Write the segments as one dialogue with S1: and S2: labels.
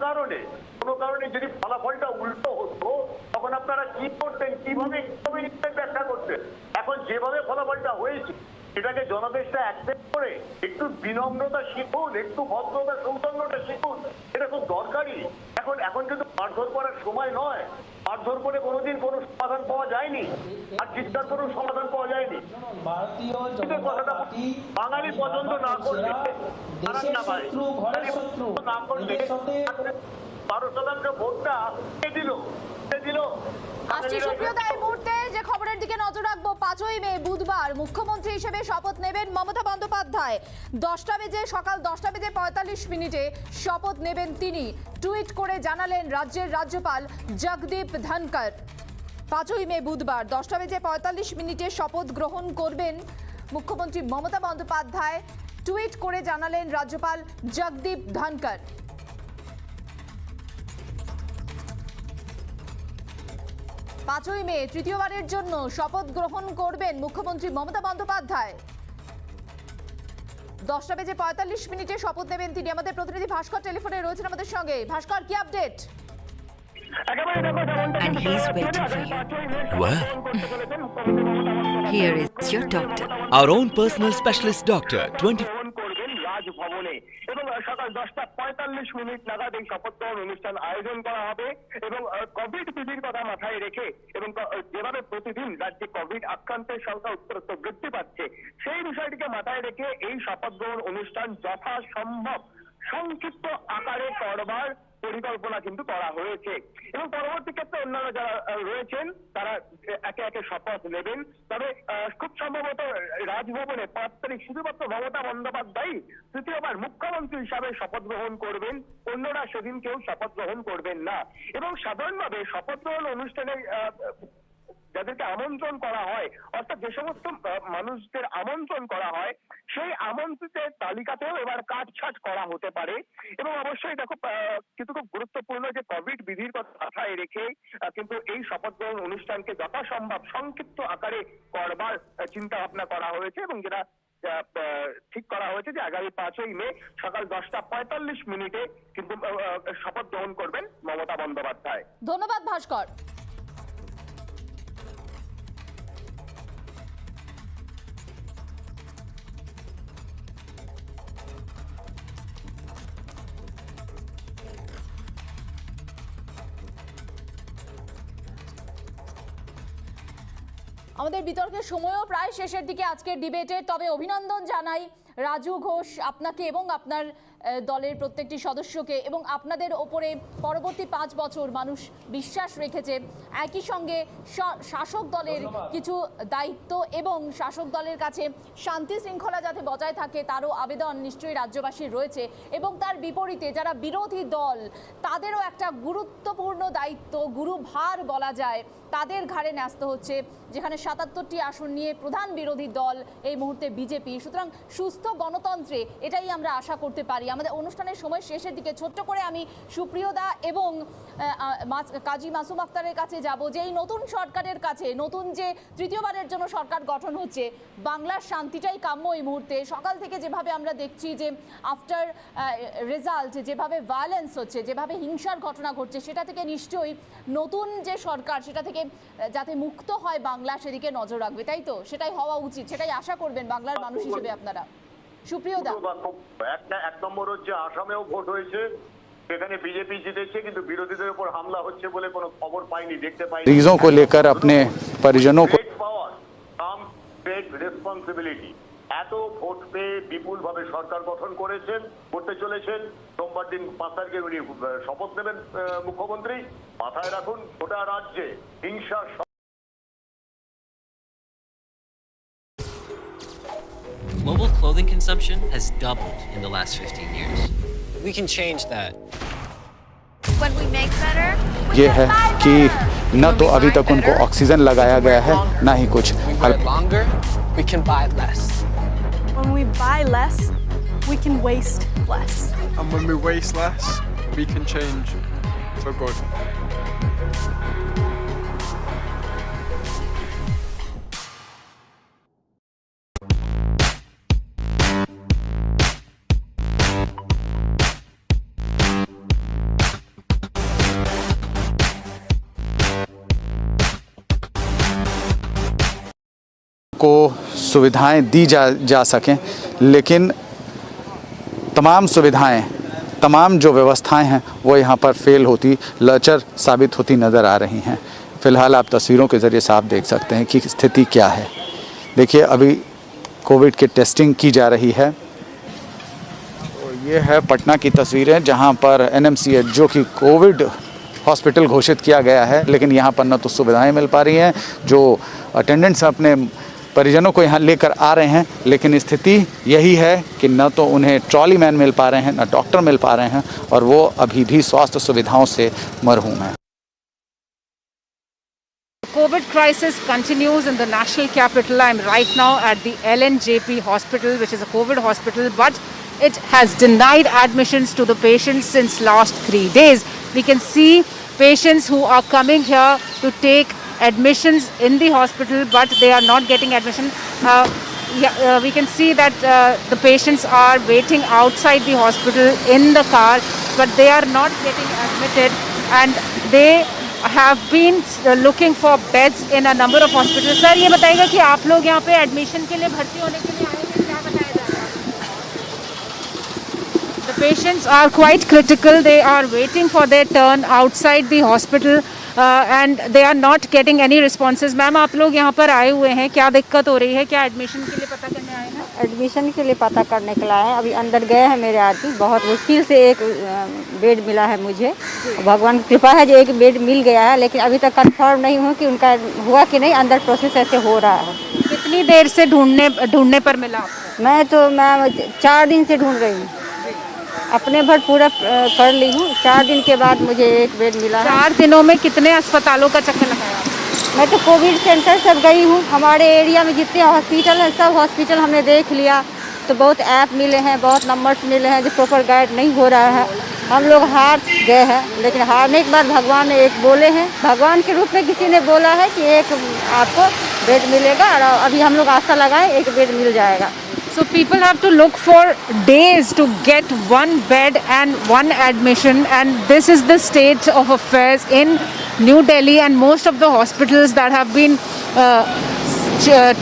S1: কারণে যদি ফলাফলটা উল্টো হতো তখন আপনারা কি করতেন, কিভাবে ব্যাখ্যা করতেন? এখন যেভাবে ফলাফলটা হয়েছে সেটাকে জনাদেশটা অ্যাকসেপ্ট করে একটু বিনম্রতা শিখুন, একটু ভদ্রতা সৌজন্যটা শিখুন, এটা খুব দরকারি। এখন কিন্তু মারধর করার সময় নয়। মারধর করে কোনোদিন কোনো সমাধান পাওয়া যায়নি, আর চিৎকার কোনো সমাধান পাওয়া যায়নি। বাঙালি পছন্দ না করলে না পারে, 12% ভোটটা দিল।
S2: আসছি সুপ্রিয়তা, এই মুহূর্তে যে খবরের দিকে নজর রাখবো, 5ই মে বুধবার মুখ্যমন্ত্রী হিসেবে শপথ নেবেন মমতা বন্দ্যোপাধ্যায়। সকাল 10:45 শপথ নেবেন তিনি। টুইট করে জানালেন রাজ্যের রাজ্যপাল জগদীপ ধনকর। 5ই মে বুধবার 10:45 শপথ গ্রহণ করবেন মুখ্যমন্ত্রী মমতা বন্দ্যোপাধ্যায়। টুইট করে জানালেন রাজ্যপাল জগদীপ ধনকর। 5ই মে তৃতীয়বারের জন্য শপথ গ্রহণ করবেন মুখ্যমন্ত্রী মমতা বন্দ্যোপাধ্যায়। 10:45 শপথ নেবেন তিনি। আমাদের প্রতিনিধি ভাস্কর টেলিফোনে রয়েছেন আমাদের সঙ্গে। ভাস্কর, কি update?
S3: And he's waiting for you.
S4: Where?
S3: Here is your doctor.
S4: Our own personal specialist doctor, 20
S1: রাজভবনে, এবং সকাল 10:45 নাগাদ এই শপথ গ্রহণ অনুষ্ঠান আয়োজন করা হবে। এবং কোভিড বিধির কথা মাথায় রেখে এবং যেভাবে প্রতিদিন রাজ্যে কোভিড আক্রান্তের সংখ্যা উত্তরোত্তর বৃদ্ধি পাচ্ছে, সেই বিষয়টিকে মাথায় রেখে এই শপথ গ্রহণ অনুষ্ঠান যথাসম্ভব সংক্ষিপ্ত আকারে করবার পরিকল্পনা কিন্তু করা হয়েছে। এবং পরবর্তী ক্ষেত্রে অন্যান্য যারা রয়েছেন তারা একে একে শপথ নেবেন। তবে খুব সম্ভবত রাজভবনে 5 তারিখ শুধুমাত্র মমতা বন্দ্যোপাধ্যায় তৃতীয়বার মুখ্যমন্ত্রী হিসাবে শপথ গ্রহণ করবেন, অন্যরা সেদিন কেউ শপথ গ্রহণ করবেন না। এবং সাধারণভাবে শপথ গ্রহণ অনুষ্ঠানে যাদেরকে আমন্ত্রণ করা হয়, অর্থাৎ যে সমস্ত মানুষদের আমন্ত্রণ করা হয়, সেই আমন্ত্রিতের তালিকাতেও এবার কাটছাট করা হতে পারে। এবং অবশ্যই দেখো, কিন্তু খুব গুরুত্বপূর্ণ যে কোভিড বিধির কথা মাথায় রেখে কিন্তু এই শপথ গ্রহণ অনুষ্ঠানকে যথাসম্ভব সংক্ষিপ্ত আকারে করবার চিন্তা ভাবনা করা হয়েছে। এবং যেটা ঠিক করা হয়েছে যে আগামী 5ই মে সকাল 10:45 কিন্তু শপথ গ্রহণ করবেন মমতা বন্দ্যোপাধ্যায়।
S2: ধন্যবাদ ভাস্কর। আমাদের বিতর্কের সময়ও প্রায় শেষের দিকে আজকের ডিবেটের। তবে অভিনন্দন জানাই রাজু ঘোষ আপনাকে এবং আপনার দলের প্রত্যেকটি সদস্যকে, এবং আপনাদের ওপরে পরবর্তী 5 বছর মানুষ বিশ্বাস রেখেছে। একই সঙ্গে শাসক দলের কিছু দায়িত্ব এবং শাসক দলের কাছে শান্তি শৃঙ্খলা যাতে বজায় থাকে তারও আবেদন নিশ্চয়ই রাজ্যবাসীর রয়েছে। এবং তার বিপরীতে যারা বিরোধী দল, তাদেরও একটা গুরুত্বপূর্ণ দায়িত্ব, গুরুভার বলা যায়, তাদের ঘাড়ে ন্যস্ত হচ্ছে, যেখানে 77টি আসন নিয়ে প্রধান বিরোধী দল এই মুহূর্তে বিজেপি। সুতরাং সুস্থ গণতন্ত্রে এটাই আমরা আশা করতে পারি। আমাদের অনুষ্ঠানের সময় শেষের দিকে ছোট্ট করে আমি সুপ্রিয়দা এবং কাজী মাসুম আক্তারের কাছে যাব, যে এই নতুন সরকারের কাছে, নতুন যে তৃতীয়বারের জন্য সরকার গঠন হচ্ছে, বাংলার শান্তিটাই কাম্য এই মুহূর্তে। সকাল থেকে যেভাবে আমরা দেখছি যে আফটার রেজাল্ট যেভাবে ভায়োলেন্স হচ্ছে, যেভাবে হিংসার ঘটনা ঘটছে, সেটা থেকে নিশ্চয়ই নতুন যে সরকার সেটা থেকে যাতে মুক্ত হয় বাংলা, সেদিকে নজর রাখবে, তাই তো? সেটাই হওয়া উচিত, সেটাই আশা করবেন বাংলার মানুষ হিসেবে আপনারা। সুপ্রিয়দা,
S1: 1 নম্বর হচ্ছে আসামেও ভোট হয়েছে, সেখানে বিজেপি জিতেছে, কিন্তু বিরোধীদের উপর হামলা হচ্ছে বলে কোনো খবর পাইনি, দেখতে পাইনি।
S5: मरीजों को लेकर अपने परिजनों को
S1: পাওয়ার কাম গ্রেট রেসপন্সিবিলিটি। এত ভোট পেয়ে বিপুল ভাবে সরকার গঠন করতে চলেছেন। সোমবার দিন 5 তারিখে উনি শপথ নেবেন মুখ্যমন্ত্রী। মাথায় রাখুন, গোটা রাজ্যে হিংসা।
S6: Global clothing consumption has doubled in the last 15 years.
S7: We can change that.
S3: When we make better,
S5: ये है कि न तो अभी तक उनको ऑक्सीजन लगाया गया है, ना ही कुछ।
S7: We live longer, we can buy less.
S8: When we buy less, we can waste less.
S9: And when we waste less, we can change for good.
S5: को सुविधाएं दी जा सकें, लेकिन तमाम सुविधाएं, तमाम जो व्यवस्थाएं हैं वो यहाँ पर फेल होती, लचर साबित होती नज़र आ रही हैं। फ़िलहाल आप तस्वीरों के ज़रिए साफ देख सकते हैं कि स्थिति क्या है। देखिए, अभी कोविड की टेस्टिंग की जा रही है। और ये है पटना की तस्वीरें, जहाँ पर NMCH जो कि कोविड हॉस्पिटल घोषित किया गया है, लेकिन यहाँ पर न तो सुविधाएं मिल पा रही हैं, जो अटेंडेंट्स अपने परिजनों को यहाँ लेकर आ रहे हैं, लेकिन स्थिति यही है कि न तो उन्हें ट्रॉली मैन मिल पा रहे हैं, न डॉक्टर मिल पा रहे हैं, और वो अभी भी स्वास्थ्य सुविधाओं से मरहूम हैं।
S10: COVID crisis continues in the national capital. I'm right now at the LNJP hospital, which is a COVID hospital, but it has denied admissions to the patients since last 3 days. We can see patients who are coming here to take admissions in the hospital, but they are not getting admission. We can see that the patients are waiting outside the hospital in the car, but they are not getting admitted, and they have been looking for beds in a number of hospitals. Sir, ये बताइएगा कि आप लोग यहाँ पे admission के लिए भर्ती होने के लिए आए थे, क्या बताया जा रहा है? The patients are quite critical. They are waiting for their turn outside the hospital. And they are not getting any responses. Ma'am, आप लोग यहाँ पर आए हुए हैं, क्या दिक्कत हो रही है? क्या एडमिशन के लिए पता करने आए हैं?
S11: एडमिशन के लिए पता करने के लिए आए हैं। अभी अंदर गए हैं मेरे आदमी, बहुत मुश्किल से एक बेड मिला है मुझे। भगवान की कृपा है जो एक बेड मिल गया है, लेकिन अभी तक कंफर्म नहीं हुआ कि उनका हुआ कि नहीं, अंदर प्रोसेस ऐसे हो रहा है।
S10: कितनी देर से ढूंढने पर मिला आपको?
S11: मैं 4 दिन से ढूंढ रही हूँ, अपने भर पूरा कर ली हूँ। 4 दिन के बाद मुझे एक बेड मिला है।
S10: 4 दिनों में कितने अस्पतालों का चक्कर लगाया?
S11: मैं तो कोविड सेंटर सब गई हूँ। हमारे एरिया में जितने हॉस्पिटल हैं सब हॉस्पिटल हमने देख लिया, तो बहुत ऐप मिले हैं, बहुत नंबर्स मिले हैं, जो प्रॉपर गाइड नहीं हो रहा है। हम लोग हार गए हैं, लेकिन हारने के बाद भगवान ने एक बोले हैं, भगवान के रूप में किसी ने बोला है कि एक आपको बेड मिलेगा, और अभी हम लोग आशा लगाएं एक बेड मिल जाएगा।
S10: So people have to look for days to get one bed and one admission, and this is the state of affairs in New Delhi, and most of the hospitals that have been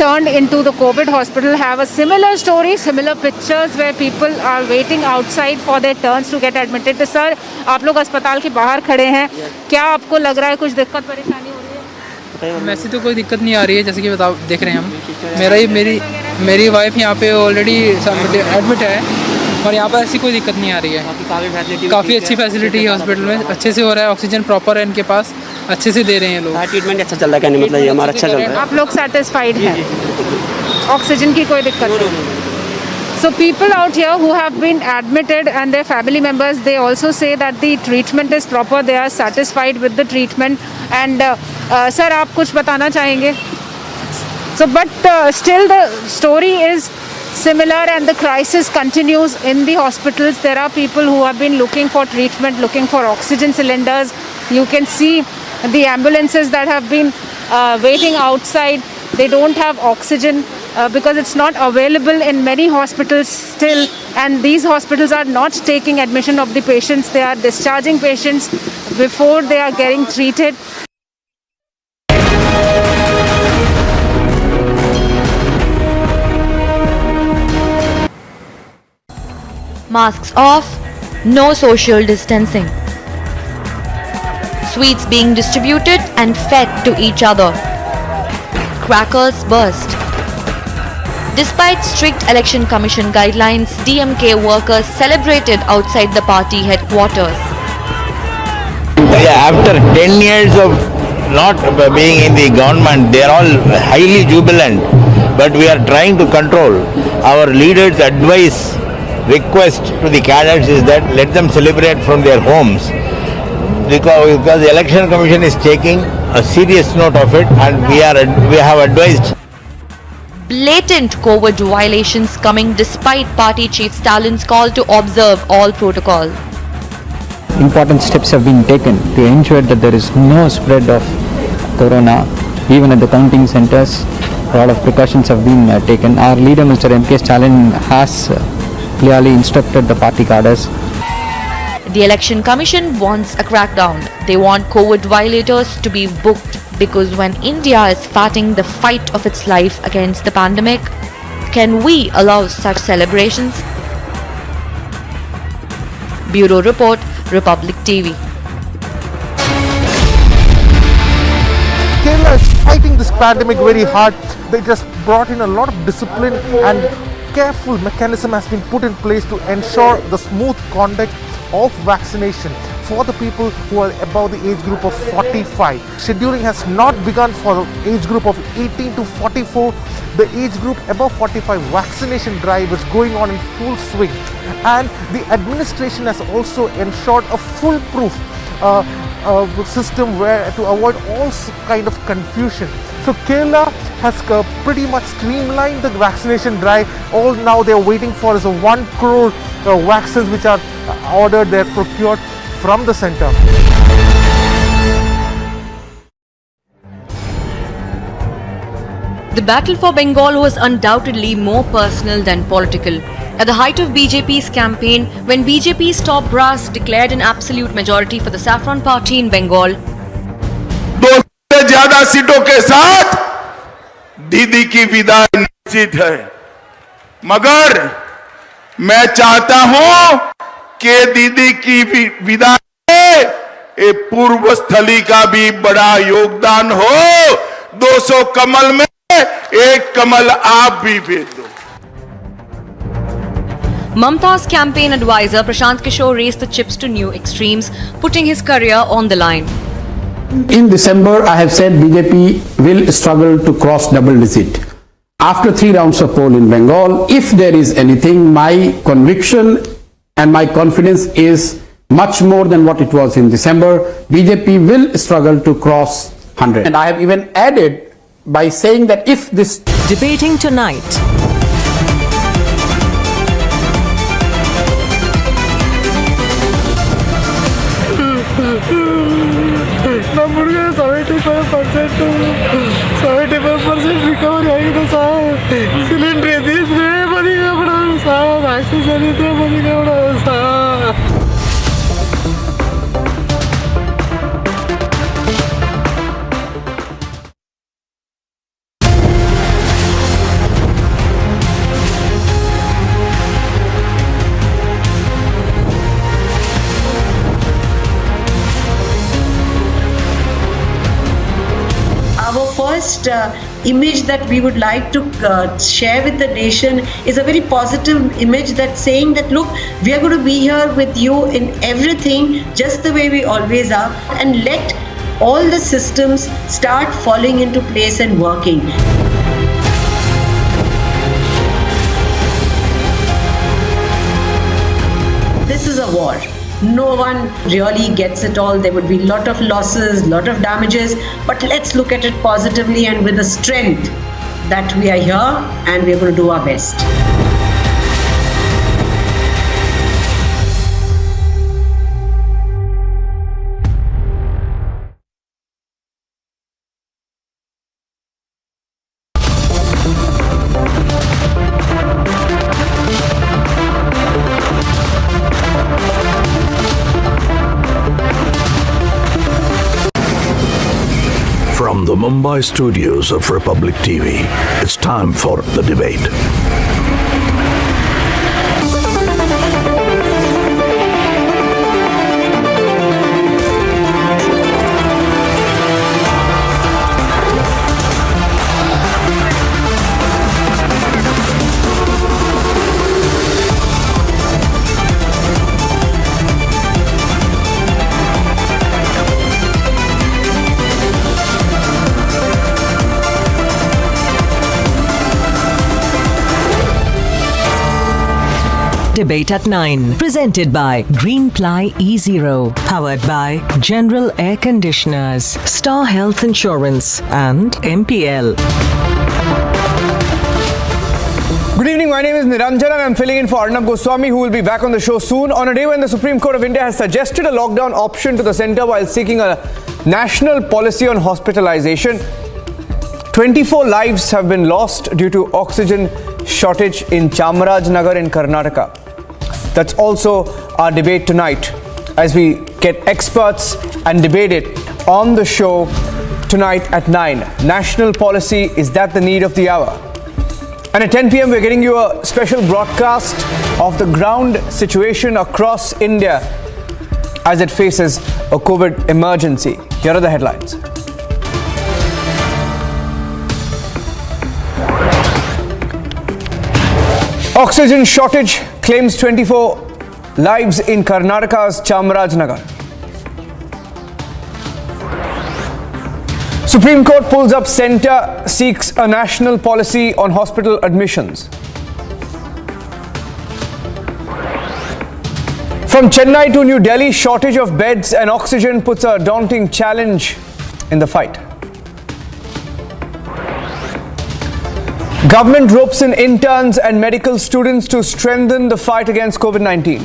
S10: turned into the COVID hospital have a similar story, similar pictures where people are waiting outside for their turns to get admitted. तो sir, आप लोग अस्पताल के बाहर खड़े हैं, क्या आपको लग रहा है कुछ दिक्कत परेशानी हो रही है?
S12: वैसे तो कोई दिक्कत नहीं आ रही है, जैसे कि देख रहे हैं हम। मेरी वाइफ यहाँ पे ऑलरेडी एडमिट है, और यहाँ पर ऐसी कोई दिक्कत नहीं आ रही है। काफ़ी अच्छी फैसिलिटी है हॉस्पिटल में, अच्छे से हो रहा है, ऑक्सीजन प्रॉपर है इनके पास, अच्छे से दे रहे हैं लोग।
S13: ट्रीटमेंट अच्छा चल रहा है, मतलब ये हमारा अच्छा चल रहा है।
S10: आप लोग सेटिस्फाइड हैं? ऑक्सीजन की कोई दिक्कत नहीं? So people out here who have been admitted and their family members, they also say that the treatment is proper, they are satisfied with the treatment. And sir, आप कुछ बताना चाहेंगे? So but still the story is similar and the crisis continues in the hospitals. There are people who have been looking for treatment, looking for oxygen cylinders. You can see the ambulances that have been waiting outside. They don't have oxygen because it's not available in many hospitals still, and these hospitals are not taking admission of the patients. They are discharging patients before they are getting treated.
S3: Masks off, no social distancing. Sweets being distributed and fed to each other. Crackers burst. Despite strict Election Commission guidelines, DMK workers celebrated outside the party headquarters.
S14: After 10 years of not being in the government, they are all highly jubilant. But we are trying to control. Our leaders' advice, request to the cadets is that let them celebrate from their homes. Because the Election Commission is taking a serious note of it, and we have advised.
S3: Blatant COVID violations coming despite party chief Stalin's call to observe all protocol.
S15: Important steps have been taken to ensure that there is no spread of corona. Even at the counting centers, a lot of precautions have been taken. Our leader, Mr. M.K. Stalin, has clearly instructed the party cadres.
S3: The Election Commission wants a crackdown. They want COVID violators to be booked Because when India is fighting the fight of its life against the pandemic, can we allow such celebrations? Bureau Report, Republic TV.
S16: Kerala is fighting this pandemic very hard. They just brought in a lot of discipline and careful mechanism has been put in place to ensure the smooth conduct of vaccination for the people who are above the age group of 45. Scheduling has not begun for the age group of 18 to 44. The age group above 45 vaccination drive is going on in full swing, and the administration has also ensured a foolproof system where to avoid all kind of confusion. So Kerala has pretty much streamlined the vaccination drive. All now they are waiting for is a 1 crore vaccines which are ordered, they are procured from the center.
S3: The battle for Bengal was undoubtedly more personal than political. At the height of BJP's campaign, when BJP's top brass declared an absolute majority for the Saffron Party in Bengal,
S14: 200 से ज्यादा सीटों के साथ दीदी की विदाई निश्चित है, मगर मैं चाहता हूं कि दीदी की विदाई में पूर्व स्थली का भी बड़ा योगदान हो. 200 कमल में एक कमल आप भी भेज दो.
S3: Mamta's campaign advisor Prashant Kishore raised the chips to new extremes, putting his career on the line.
S17: In December, I have said BJP will struggle to cross double digit. After 3 rounds of poll in Bengal, if there is anything, my conviction and my confidence is much more than what it was in December. BJP will struggle to cross 100. And I have even added by saying that if this...
S18: Debating tonight.
S16: recovery ಆಗಿದೆ sir. Cylinder ಇದ್ರೆ ಬದಿಗೆ ಬಿಡೋದು sir, oxygen ಇದ್ರೆ ಬದಿಗೆ ಬಿಡೋದು sir.
S19: First image that we would like to share with the nation is a very positive image that's saying that look, we are going to be here with you in everything just the way we always are, and let all the systems start falling into place and working. This is a war. No one really gets it all. There would be a lot of losses, lot of damages, but let's look at it positively and with the strength that we are here and we're going to do our best.
S20: From the Mumbai studios of Republic TV, it's time for the debate.
S18: Debate at 9. Presented by Greenply E0. Powered by General Air Conditioners, Star Health Insurance and MPL.
S21: Good evening, my name is Niranjan and I'm filling in for Arnab Goswami, who will be back on the show soon. On a day when the Supreme Court of India has suggested a lockdown option to the centre while seeking a national policy on hospitalization, 24 lives have been lost due to oxygen shortage in Chamarajnagar in Karnataka. That's also our debate tonight, as we get experts and debate it on the show tonight at 9. National policy, is that the need of the hour? And at 10 p.m. we're getting you a special broadcast of the ground situation across India as it faces a COVID emergency. Here are the headlines. Oxygen shortage claims 24 lives in Karnataka's Chamarajanagar. Supreme Court pulls up centre, seeks a national policy on hospital admissions. From Chennai to New Delhi, shortage of beds and oxygen puts a daunting challenge in the fight. Government ropes in interns and medical students to strengthen the fight against COVID-19.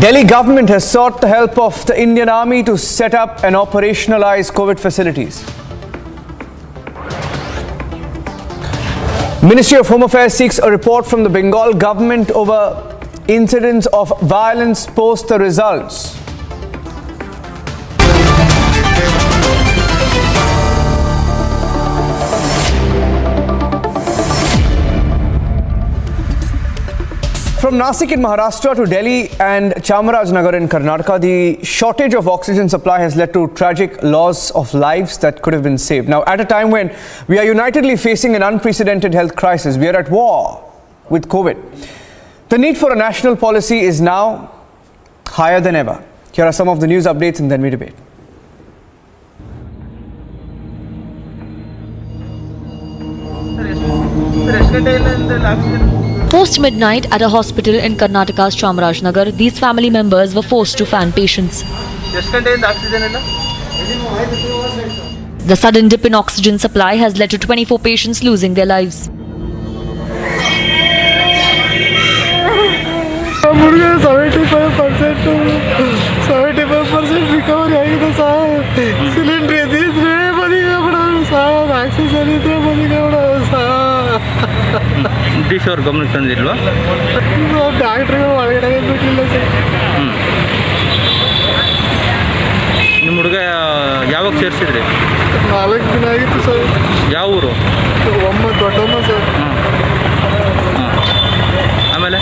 S21: Delhi government has sought the help of the Indian Army to set up and operationalize COVID facilities. Ministry of Home Affairs seeks a report from the Bengal government over incidents of violence post the results. From Nasik in Maharashtra to Delhi and Chamarajanagar in Karnataka, the shortage of oxygen supply has led to tragic loss of lives that could have been saved. Now, at a time when we are unitedly facing an unprecedented health crisis, we are at war with COVID. The need for a national policy is now higher than ever. Here are some of the news updates and then we debate.
S3: Post midnight at a hospital in Karnataka's Chamarajanagar, these family members were forced to fan patients. The sudden dip in oxygen supply has led to 24 patients losing their lives.
S4: British ಅವ್ರ ಗಮನಕ್ಕೆ ತಂದಿಲ್ವಾ?
S9: ಡಾಕ್ಟ್ರಿಗೆ ಒಳಗಡೆ ಬಿಟ್ಟಿಲ್ಲ sir.
S4: ನಿಮ್ಮ ಹುಡುಗ ಯಾವಾಗ ಸೇರಿಸಿದ್ರಿ?
S9: 4 ದಿನ ಆಗಿತ್ತು ಸರ್.
S4: ಯಾವ ಊರು?
S9: ದೊಡ್ಡಮ್ಮ ಸರ್.
S4: ಆಮೇಲೆ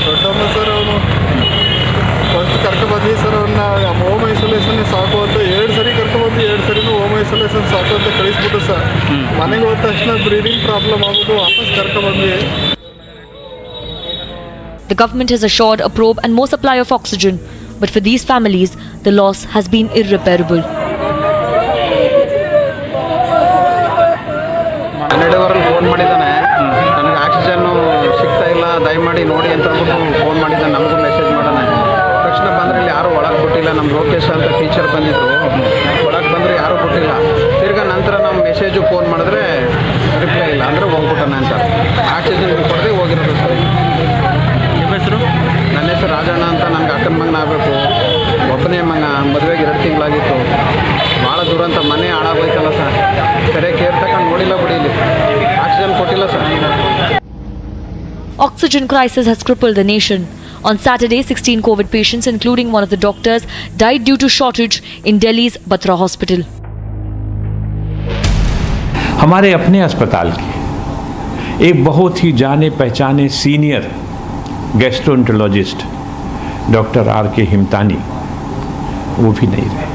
S9: ದೊಡ್ಡಮ್ಮ ಸರ್ ಅವನು ಫಸ್ಟ್ ಕರ್ಕೊಬಂದ್ವಿ ಸರ್. ಅವನ್ನ ಹೋಮ್ ಐಸೋಲೇಷನ್ ಸಾಕು ಅಂತ 2 ಸರಿ ಕರ್ಕೊಬಂದು 2 ಸರಿನೂ ಹೋಮ್ ಐಸೋಲೇಷನ್ ಸಾಕು ಅಂತ ಕಳಿಸ್ಬಿಟ್ಟು ಸರ್. ಮನೆಗೆ ಹೋದ ತಕ್ಷಣ ಬ್ರೀದಿಂಗ್ ಪ್ರಾಬ್ಲಮ್ ಆಗ್ಬಿಟ್ಟು ವಾಪಸ್ ಕರ್ಕೊಬಂದ್ವಿ.
S3: The government has assured a probe and more supply of oxygen, but for these families, the loss has been irreparable.
S22: 12 phone ಮಾಡಿದ್ದಾನೆ, ನನಗೆ ಆಕ್ಸಿಜನ್ ಸಿಗ್ತಾ ಇಲ್ಲ ದಯಮಾಡಿ ನೋಡಿ ಅಂತ ಅಂದ್ಬಿಟ್ಟು ಫೋನ್ ಮಾಡಿದ್ದಾನೆ. ನಮಗೂ ಮೆಸೇಜ್ ಮಾಡೋಣ. ತಕ್ಷಣ ಬಂದರೆ ಇಲ್ಲಿ ಯಾರೂ ಒಳಗೆ ಬಿಟ್ಟಿಲ್ಲ. ನಮ್ಮ ಲೋಕೇಶ್ ಅಂತ ಟೀಚರ್ ಬಂದಿದ್ದರು, ಒಳಗೆ ಬಂದರೆ ಯಾರೂ ಬಿಟ್ಟಿಲ್ಲ. ತಿರ್ಗಾ ನಂತರ ನಾವು ಮೆಸೇಜು ಫೋನ್ ಮಾಡಿದ್ರೆ ರಿಪ್ಲೈ ಇಲ್ಲ, ಅಂದರೆ ಹೋಗ್ಬಿಟ್ಟಣ ಅಂತ. ಆಕ್ಸಿಜನ್ ಕೊಡದೆ ಹೋಗಿರೋದು ಸರ್.
S4: ನಿಮ್ಮ ಹೆಸರು?
S22: ನನ್ನ ಹೆಸರು ರಾಜಣ್ಣ ಅಂತ. ನನಗೆ ಅಕ್ಕನ ಮಗನ ಆಗಬೇಕು, ಒಬ್ಬನೇ ಮಗ, ಮದುವೆಗೆ 2 ತಿಂಗಳಾಗಿತ್ತು. ಭಾಳ ದೂರ ಅಂತ ಮನೆ ಹಾಳಾಗೋಯ್ತಲ್ಲ ಸರ್. ಸರಿಯಾಗಿ ಕೇರ್ ತಗೊಂಡು ನೋಡಿಲ್ಲ ಬಿಡಿ, ಇಲ್ಲಿ ಆಕ್ಸಿಜನ್ ಕೊಟ್ಟಿಲ್ಲ sir.
S3: Oxygen crisis has crippled the nation. On Saturday, 16 COVID patients, including one of the doctors, died due to shortage in Delhi's Batra hospital.
S23: हमारे अपने अस्पताल के एक बहुत ही जाने पहचाने सीनियर गैस्ट्रोएंटरोलॉजिस्ट डॉक्टर R.K. हिमतानी वो भी नहीं रहे।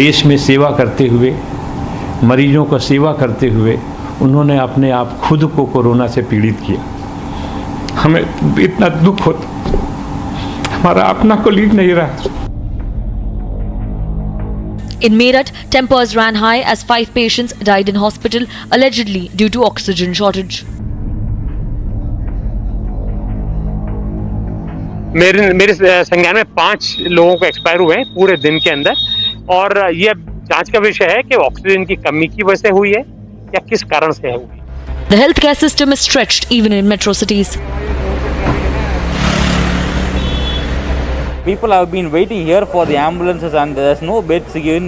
S23: देश में सेवा करते हुए, मरीजों को सेवा करते हुए उन्होंने अपने आप खुद को कोरोना से पीड़ित किया। हमें इतना दुख होता, हमारा अपना कोलीग नहीं रहा।
S3: In Meerut, tempers ran high as 5 patients died in hospital, allegedly due to oxygen shortage.
S24: मेरे संज्ञान में 5 लोगों को एक्सपायर हुए हैं पूरे दिन के अंदर, और ये जांच का विषय है कि ऑक्सीजन की कमी की वजह से हुई है या किस कारण से हुई।
S3: The healthcare system is stretched even in metro cities.
S25: People have been waiting here for the ambulances and there's no beds in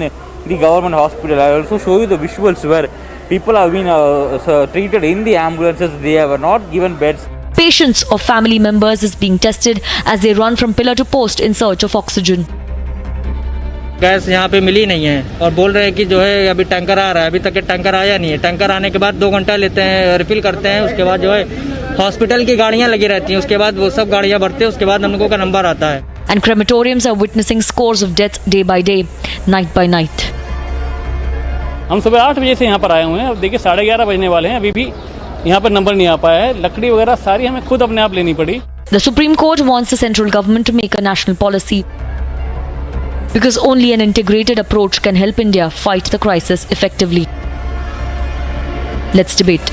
S25: the government hospital. I also show you the visuals where people have been treated in the ambulances. They have not given beds.
S3: Patients or family members is being tested as they run from pillar to post in search of oxygen.
S1: Gas यहाँ पे मिली नहीं है और बोल रहे हैं कि जो है अभी टैंकर आ रहा है, अभी तक टैंकर आया नहीं है। टैंकर आने के बाद 2 घंटा लेते हैं, रिफिल करते हैं, उसके बाद जो है हॉस्पिटल की गाड़ियाँ लगी रहती हैं, उसके बाद वो सब गाड़ियाँ भरते हैं, उसके बाद हम लोगों का नंबर आता है।
S3: And crematoriums are witnessing scores of deaths day by day, night by night.
S2: हम सुबह 8 बजे से यहाँ पर आए हुए हैं, अब देखिए 11:30 बजने वाले हैं, अभी भी यहाँ पर नंबर नहीं आ पाया है। लकड़ी वगैरह सारी हमें खुद अपने आप लेनी पड़ी।
S3: The Supreme Court wants the central government to make a national policy because only an integrated approach can help India fight the crisis effectively. Let's debate.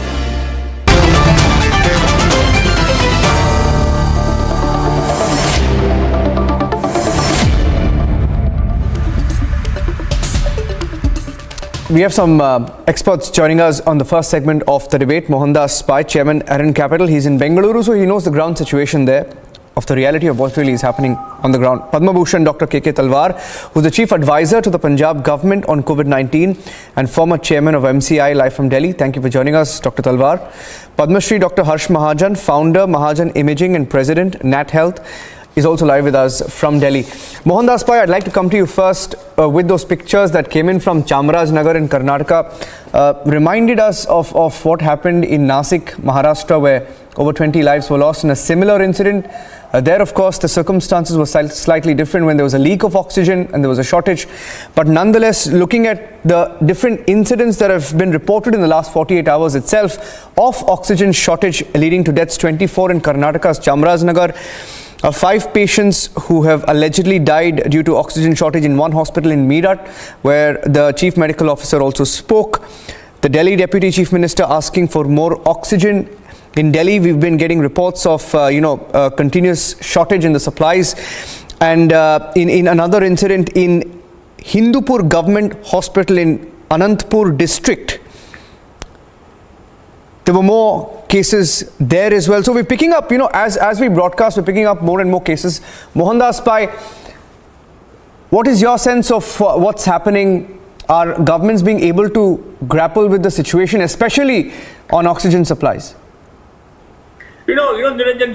S21: We have some experts joining us on the first segment of the debate. Mohandas Pai, Chairman, Arun Capital. He's in Bengaluru, so he knows the ground situation there, of the reality of what really is happening on the ground. Padma Bhushan Dr. K.K. Talwar, who's the Chief Advisor to the Punjab government on COVID-19 and former Chairman of MCI, live from Delhi. Thank you for joining us, Dr. Talwar. Padma Shri Dr. Harsh Mahajan, Founder, Mahajan Imaging and President, Nat Health, is also live with us from Delhi. Mohandas Pai, I'd like to come to you first with those pictures that came in from Chamarajnagar in Karnataka. Reminded us of what happened in Nasik, Maharashtra, where over 20 lives were lost in a similar incident. There, of course, the circumstances were slightly different when there was a leak of oxygen and there was a shortage. But nonetheless, looking at the different incidents that have been reported in the last 48 hours itself of oxygen shortage leading to deaths, 24 in Karnataka's Chamarajnagar, 5 patients who have allegedly died due to oxygen shortage in one hospital in Meerut, where the chief medical officer also spoke. The Delhi Deputy Chief Minister asking for more oxygen. In Delhi, we've been getting reports of, continuous shortage in the supplies. And in another incident in Hindupur Government Hospital in Anantapur district, there were more cases there as well. So we're picking up, as we broadcast, we're picking up more and more cases. Mohandas Pai, what is your sense of what's happening? Are governments being able to grapple with the situation, especially on oxygen supplies?
S6: Niranjan,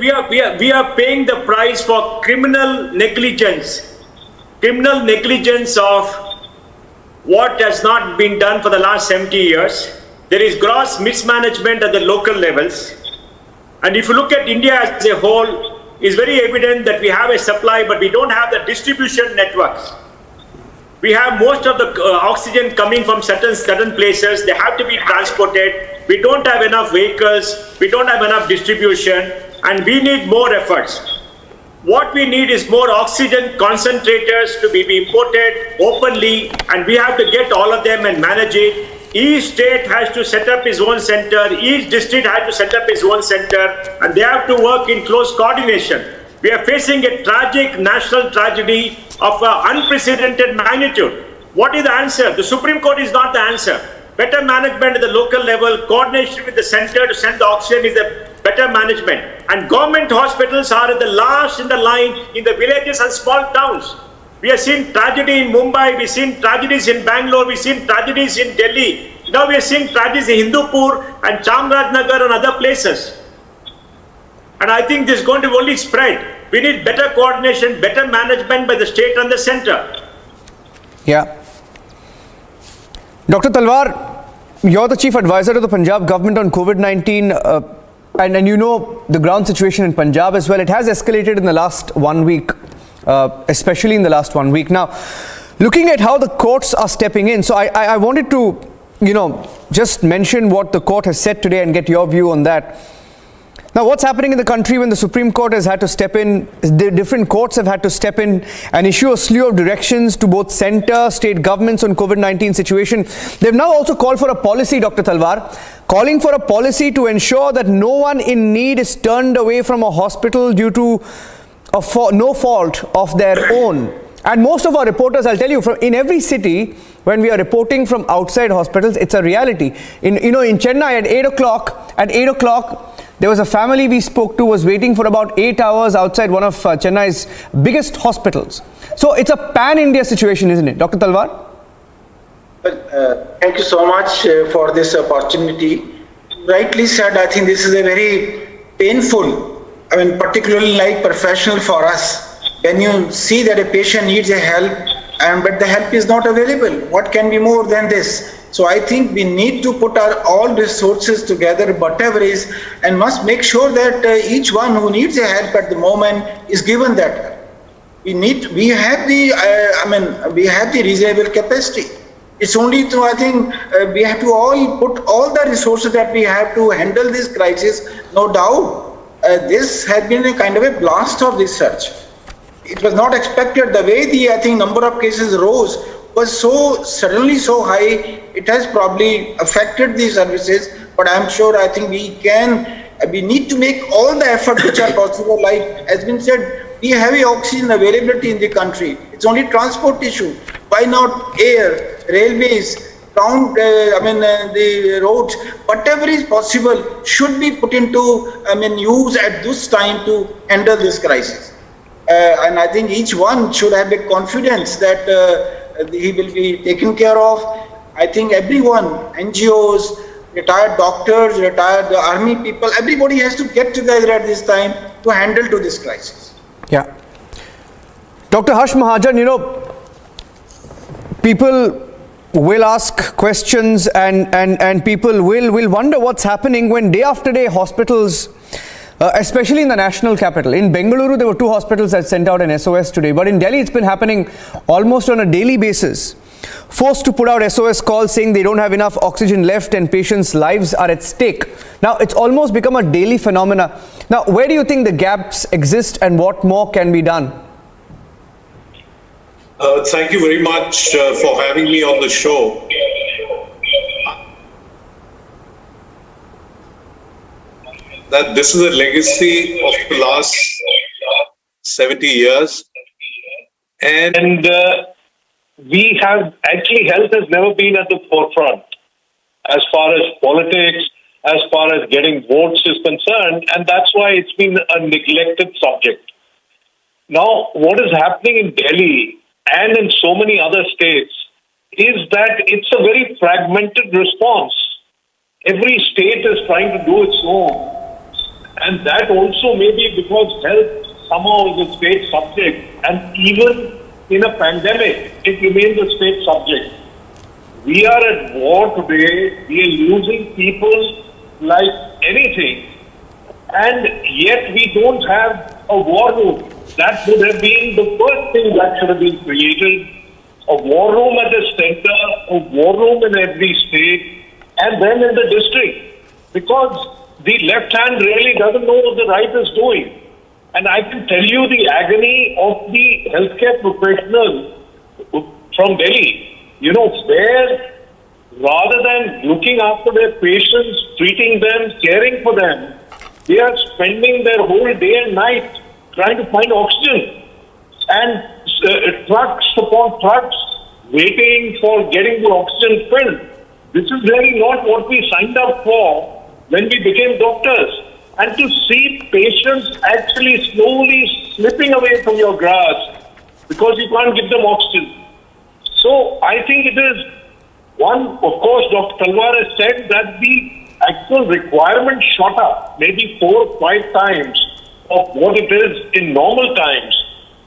S6: we are paying the price for criminal negligence of what has not been done for the last 70 years. There is gross mismanagement at the local levels. And if you look at India as a whole, it's very evident that we have a supply, but we don't have the distribution networks. We have most of the oxygen coming from certain places. They have to be transported. We don't have enough vehicles. We don't have enough distribution. And we need more efforts. What we need is more oxygen concentrators to be imported openly. And we have to get all of them and manage it. Each state has to set up its own center. Each district has to set up its own center. And they have to work in close coordination. We are facing a tragic national tragedy of unprecedented magnitude. What is the answer? The Supreme Court is not the answer. Better management at the local level, coordination with the center to send the oxygen is a better management. And government hospitals are at the last in the line in the villages and small towns. We have seen tragedy in Mumbai, we've seen tragedies in Bangalore, we've seen tragedies in Delhi. Now we are seeing tragedies in Hindupur and Chamarajnagar and other places. And I think this is going to only spread. We need better coordination, better management by the state and the center.
S21: Yeah. Dr. Talwar, you're the Chief Advisor to the Punjab government on COVID-19 and you know the ground situation in Punjab as well. It has escalated in the last 1 week, especially in the last 1 week. Now, looking at how the courts are stepping in, so I wanted to, just mention what the court has said today and get your view on that. Now, what's happening in the country when the Supreme Court has had to step in, the different courts have had to step in and issue a slew of directions to both centre, state governments on COVID-19 situation. They've now also called for a policy, Dr. Talwar, calling for a policy to ensure that no one in need is turned away from a hospital due to no fault of their own. And most of our reporters, I'll tell you, in every city, when we are reporting from outside hospitals, it's a reality. In Chennai at 8 o'clock, there was a family we spoke to was waiting for about 8 hours outside one of Chennai's biggest hospitals. So it's a pan-India situation, isn't it? Dr. Talwar?
S7: Thank you so much for this opportunity. Rightly said, I think this is a very
S5: painful, particularly like professional for us, when you see that a patient needs a help, but the help is not available. What can be more than this? So I think we need to put our all resources together, whatever is, and must make sure that each one who needs a help at the moment is given that help. We have the reasonable capacity. It's only to, I think, we have to all put all the resources that we have to handle this crisis. No doubt, this has been a kind of a blast of research. It was not expected. The way the number of cases rose was so suddenly so high. It has probably affected the services, but I'm sure we need to make all the efforts which are possible. Like has been said, we have oxygen availability in the country. It's only transport issue. Why not air, railways, the roads, whatever is possible should be put into use at this time to handle this crisis. And I think each one should have the confidence that he will be taken care of. I think everyone, NGOs, retired doctors, retired army people, everybody has to get together at this time to handle to this crisis.
S21: Yeah. Dr. Harsh Mahajan, people will ask questions and people will wonder what's happening when day after day hospitals, especially in the national capital. In Bengaluru, there were 2 hospitals that sent out an SOS today. But in Delhi, it's been happening almost on a daily basis. Forced to put out SOS calls saying they don't have enough oxygen left and patients' lives are at stake. Now, it's almost become a daily phenomena. Now, where do you think the gaps exist and what more can be done?
S7: Thank you very much for having me on the show. That this is a legacy of the last 70 years. And we have actually, health has never been at the forefront as far as politics, as far as getting votes is concerned. And that's why it's been a neglected subject. Now, what is happening in Delhi and in so many other states is that it's a very fragmented response. Every state is trying to do its own. And that also may be because health somehow is a state subject. And even in a pandemic, it remains a state subject. We are at war today. We are losing people like anything. And yet we don't have a war room. That would have been the first thing that should have been created. A war room at the center, a war room in every state, and then in the district. Because the left hand really doesn't know what the right is doing. And I can tell you the agony of the healthcare professionals from Delhi, where rather than looking after their patients, treating them, caring for them, they are spending their whole day and night trying to find oxygen. And trucks upon trucks waiting for getting the oxygen filled. This is really not what we signed up for when we became doctors. And to see patients actually slowly slipping away from your grasp because you can't give them oxygen. So I think it is one, of course, Dr. Talwar has said that the actual requirement shot up maybe 4 or 5 times of what it is in normal times.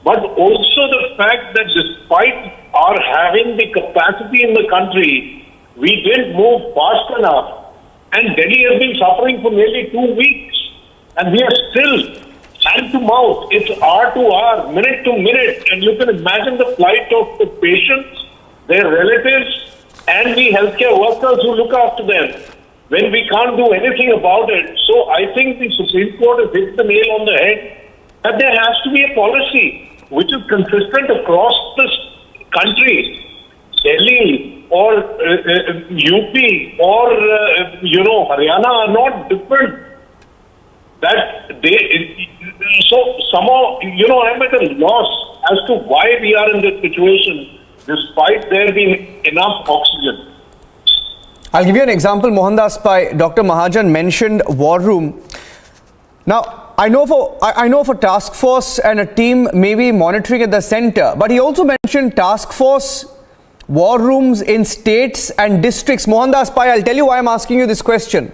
S7: But also the fact that despite our having the capacity in the country, we didn't move fast enough. And Delhi has been suffering for nearly 2 weeks. And we are still hand to mouth. It's hour to hour, minute to minute. And you can imagine the plight of the patients, their relatives, and the healthcare workers who look after them when we can't do anything about it. So I think the Supreme Court has hit the nail on the head that there has to be a policy which is consistent across the country. Delhi or UP or Haryana are not different. So somehow, I'm at a loss as to why we are in this situation despite there being enough oxygen.
S21: I'll give you an example, Mohandas Pai. Dr. Mahajan mentioned war room. Now, I know of a task force and a team maybe monitoring at the center, but he also mentioned task force war rooms in states and districts. Mohandas Pai, I'll tell you why I'm asking you this question.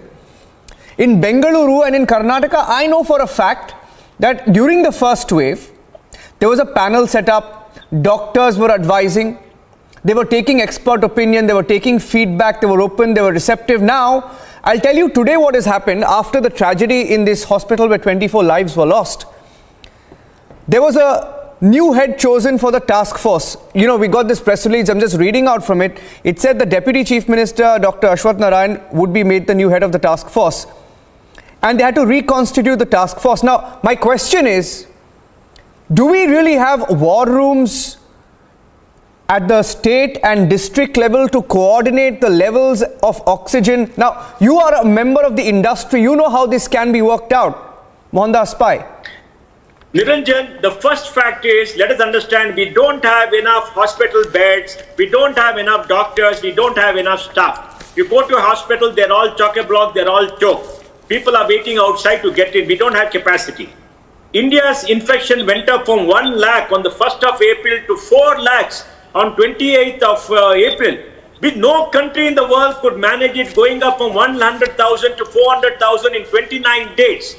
S21: In Bengaluru and in Karnataka, I know for a fact that during the first wave, there was a panel set up, doctors were advising, they were taking expert opinion, they were taking feedback, they were open, they were receptive. Now, I'll tell you today what has happened after the tragedy in this hospital where 24 lives were lost. There was a new head chosen for the task force. You know, we got this press release, I'm just reading out from it. It said the Deputy Chief Minister, Dr. Ashwath Narayan, would be made the new head of the task force. And they had to reconstitute the task force. Now, my question is, do we really have war rooms at the state and district level to coordinate the levels of oxygen? Now, you are a member of the industry. You know how this can be worked out. Mohandas Pai.
S6: Niranjan, the first fact is, let us understand, we don't have enough hospital beds, we don't have enough doctors, we don't have enough staff. You go to a hospital, they're all chock-a-block, they're all choked. People are waiting outside to get in. We don't have capacity. India's infection went up from 1 lakh on the 1st of April to 4 lakhs on 28th of April. With no country in the world could manage it going up from 100,000 to 400,000 in 29 days.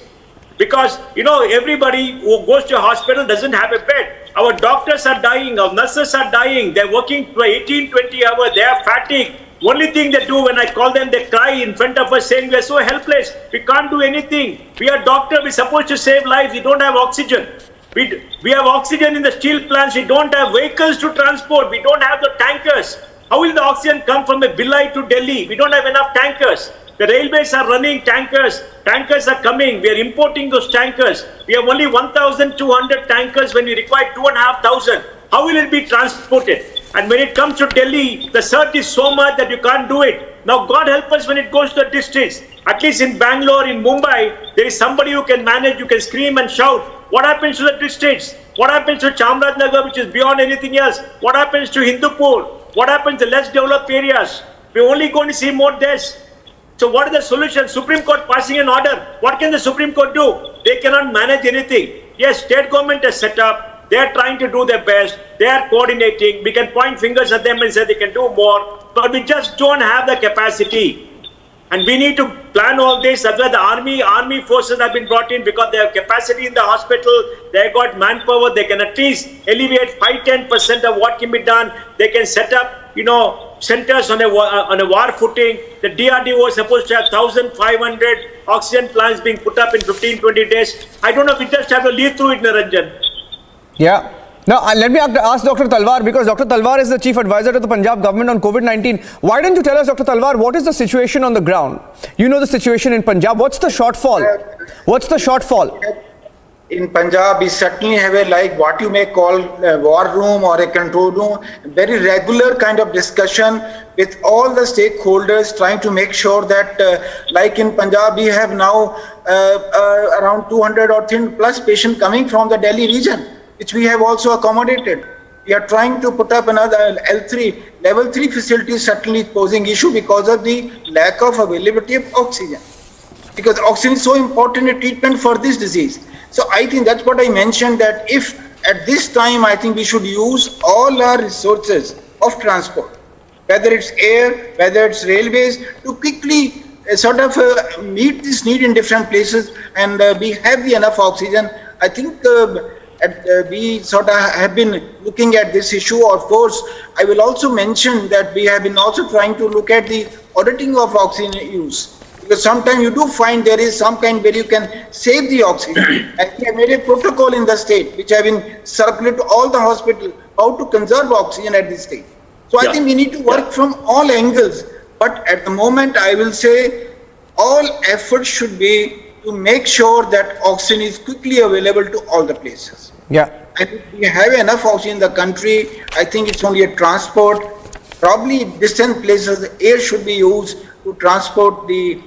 S6: Because, you know, everybody who goes to a hospital doesn't have a bed. Our doctors are dying, our nurses are dying. They're working 18, 20 hours. They are fatigued. Only thing they do when I call them, they cry in front of us saying we are so helpless. We can't do anything. We are doctors. We're supposed to save lives. We don't have oxygen. We have oxygen in the steel plants. We don't have vehicles to transport. We don't have the tankers. How will the oxygen come from a Billai to Delhi? We don't have enough tankers. The railways are running tankers. Tankers are coming. We are importing those tankers. We have only 1,200 tankers when we require 2,500. How will it be transported? And when it comes to Delhi, the surge is so much that you can't do it. Now, God help us when it goes to the districts. At least in Bangalore, in Mumbai, there is somebody who can manage, you can scream and shout. What happens to the districts? What happens to Chamarajanagar, which is beyond anything else? What happens to Hindupur? What happens to less developed areas? We're only going to see more deaths. So what is the solution? Supreme Court passing an order. What can the Supreme Court do? They cannot manage anything. Yes, state government has set up. They are trying to do their best. They are coordinating. We can point fingers at them and say they can do more. But we just don't have the capacity. And we need to plan all this. That's why the army forces have been brought in because they have capacity in the hospital. They have got manpower. They can at least alleviate 5-10% of what can be done. They can set up, you know, centers on a war footing. The DRDO is supposed to have 1,500 oxygen plants being put up in 15-20 days. I don't know if we just have to lead through it, Niranjan.
S21: Yeah. Now, let me ask Dr. Talwar, because Dr. Talwar is the chief advisor to the Punjab government on COVID-19. Why don't you tell us, Dr. Talwar, what is the situation on the ground? You know the situation in Punjab. What's the shortfall? What's the shortfall?
S5: In Punjab, we certainly have a, like what you may call a war room or a control room, very regular kind of discussion with all the stakeholders trying to make sure that like in Punjab, we have now around 200 or 300 plus patients coming from the Delhi region, which we have also accommodated. We are trying to put up another L3, level 3 facilities, certainly posing issue because of the lack of availability of oxygen. Because oxygen is so important in treatment for this disease. So I think that's what I mentioned, that if at this time, I think we should use all our resources of transport, whether it's air, whether it's railways, to quickly sort of meet this need in different places, and we have the enough oxygen. I think we sort of have been looking at this issue. Of course, I will also mention that we have been also trying to look at the auditing of oxygen use. Because sometimes you do find there is some kind where you can save the oxygen. And we have made a protocol in the state, which have been circulated to all the hospitals, how to conserve oxygen at this stage. So I think we need to work from all angles. But at the moment, I will say all efforts should be to make sure that oxygen is quickly available to all the places.
S21: Yeah.
S5: And we have enough oxygen in the country. I think it's only a transport. Probably distant places, air should be used to transport the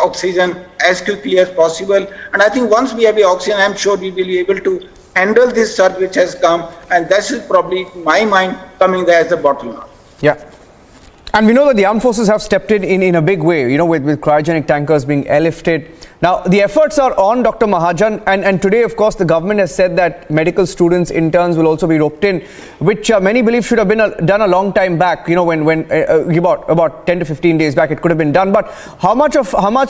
S5: oxygen as quickly as possible. And I think once we have the oxygen, I'm sure we will be able to handle this surge which has come. And this is probably, in my mind, coming there as a bottleneck.
S21: Yeah. And we know that the armed forces have stepped in a big way, you know, with cryogenic tankers being airlifted. Now, the efforts are on, Dr. Mahajan, and today, of course, the government has said that medical students, interns will also be roped in, which many believe should have been done a long time back, you know, when about 10 to 15 days back it could have been done. But how much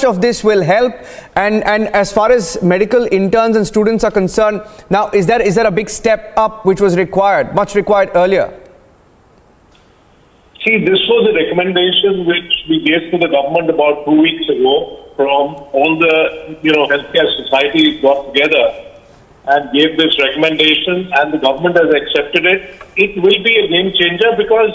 S21: of this will help? And as far as medical interns and students are concerned, now, is there a big step up which was much required earlier?
S7: See, this was a recommendation which we gave to the government about 2 weeks ago from all the, healthcare societies got together and gave this recommendation, and the government has accepted it. It will be a game changer because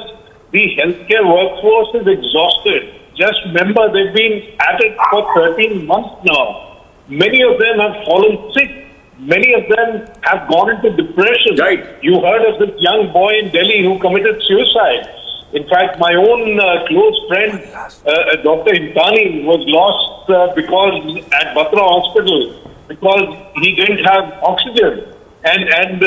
S7: the healthcare workforce is exhausted. Just remember, they've been at it for 13 months now. Many of them have fallen sick. Many of them have gone into depression. Right. You heard of this young boy in Delhi who committed suicide. In fact, my own close friend, Dr. Imtani, was lost because at Batra Hospital because he didn't have oxygen. And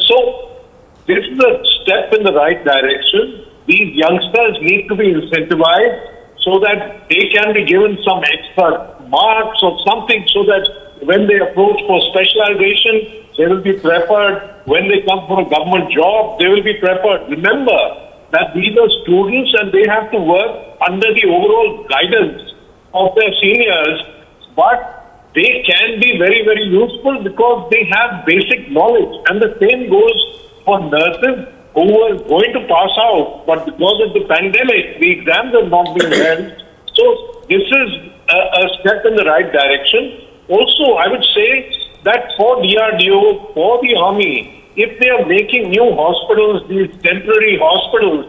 S7: so this is a step in the right direction. These youngsters need to be incentivized so that they can be given some extra marks or something so that when they approach for specialization, they will be prepared. When they come for a government job, they will be prepared. Remember that these are students and they have to work under the overall guidance of their seniors, but they can be very, very useful because they have basic knowledge. And the same goes for nurses who were going to pass out, but because of the pandemic, the exams have not been held. So this is a step in the right direction. Also, I would say that for DRDO, for the Army, if they are making new hospitals, these temporary hospitals,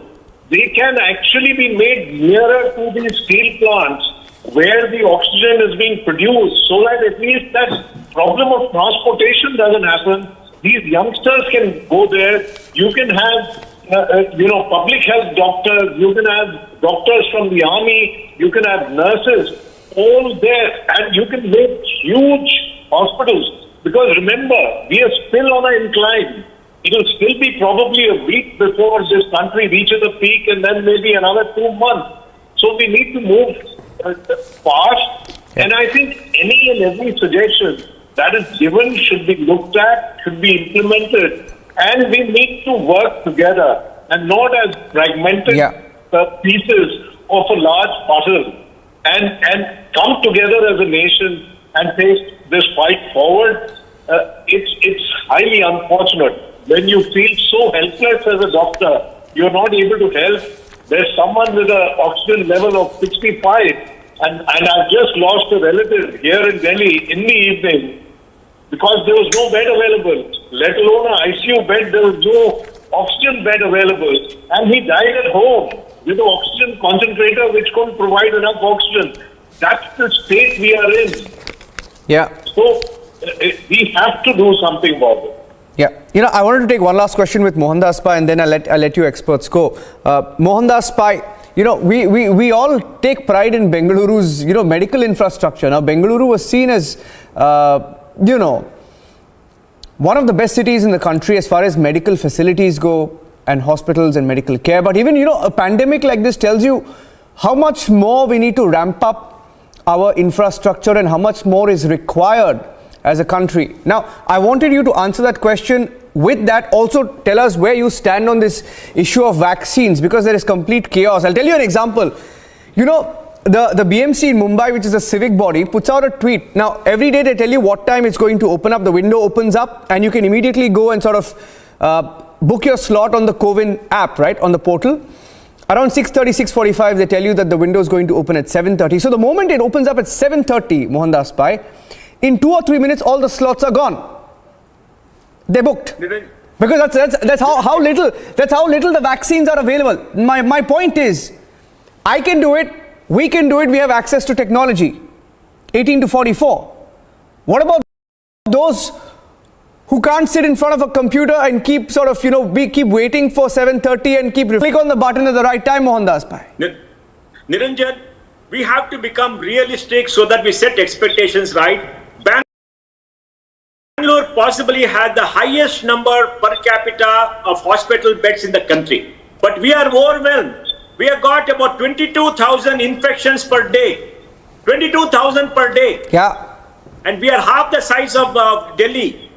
S7: they can actually be made nearer to these steel plants where the oxygen is being produced so that at least that problem of transportation doesn't happen. These youngsters can go there. You can have, public health doctors. You can have doctors from the army. You can have nurses all there. And you can make huge hospitals. Because remember, we are still on an incline. It will still be probably a week before this country reaches a peak and then maybe another 2 months. So we need to move fast. And I think any and every suggestion that is given should be looked at, should be implemented. And we need to work together and not as fragmented pieces of a large puzzle. And come together as a nation and take this fight forward. It's highly unfortunate when you feel so helpless as a doctor, you're not able to help. There's someone with an oxygen level of 65, and I've just lost a relative here in Delhi in the evening because there was no bed available, let alone an ICU bed. There was no oxygen bed available, and he died at home with an oxygen concentrator which couldn't provide enough oxygen. That's the state we are in.
S21: Yeah.
S7: So we have to do something about it.
S21: Yeah. I wanted to take one last question with Mohandas Pai, and then I'll let you experts go. Mohandas Pai, we all take pride in Bengaluru's, medical infrastructure. Now, Bengaluru was seen as, one of the best cities in the country as far as medical facilities go and hospitals and medical care. But even, a pandemic like this tells you how much more we need to ramp up our infrastructure and how much more is required as a country. Now, I wanted you to answer that question. With that, also tell us where you stand on this issue of vaccines, because there is complete chaos. I'll tell you an example. The BMC in Mumbai, which is a civic body, puts out a tweet. Now, every day they tell you what time it's going to open up. The window opens up and you can immediately go and sort of book your slot on the COVID app, right, on the portal. Around 6:30, 6:45, they tell you that the window is going to open at 7:30. So the moment it opens up at 7:30, Mohandas Pai, in 2 or 3 minutes, all the slots are gone. They're booked. Because that's how little the vaccines are available. My point is, I can do it, we can do it, we have access to technology. 18 to 44. What about those who can't sit in front of a computer and keep sort of, keep waiting for 7:30 and click on the button at the right time, Mohandas Pai?
S6: Niranjan, we have to become realistic so that we set expectations right. Bangalore possibly had the highest number per capita of hospital beds in the country. But we are overwhelmed. We have got about 22,000 infections per day. 22,000 per day.
S21: Yeah.
S6: And we are half the size of Delhi.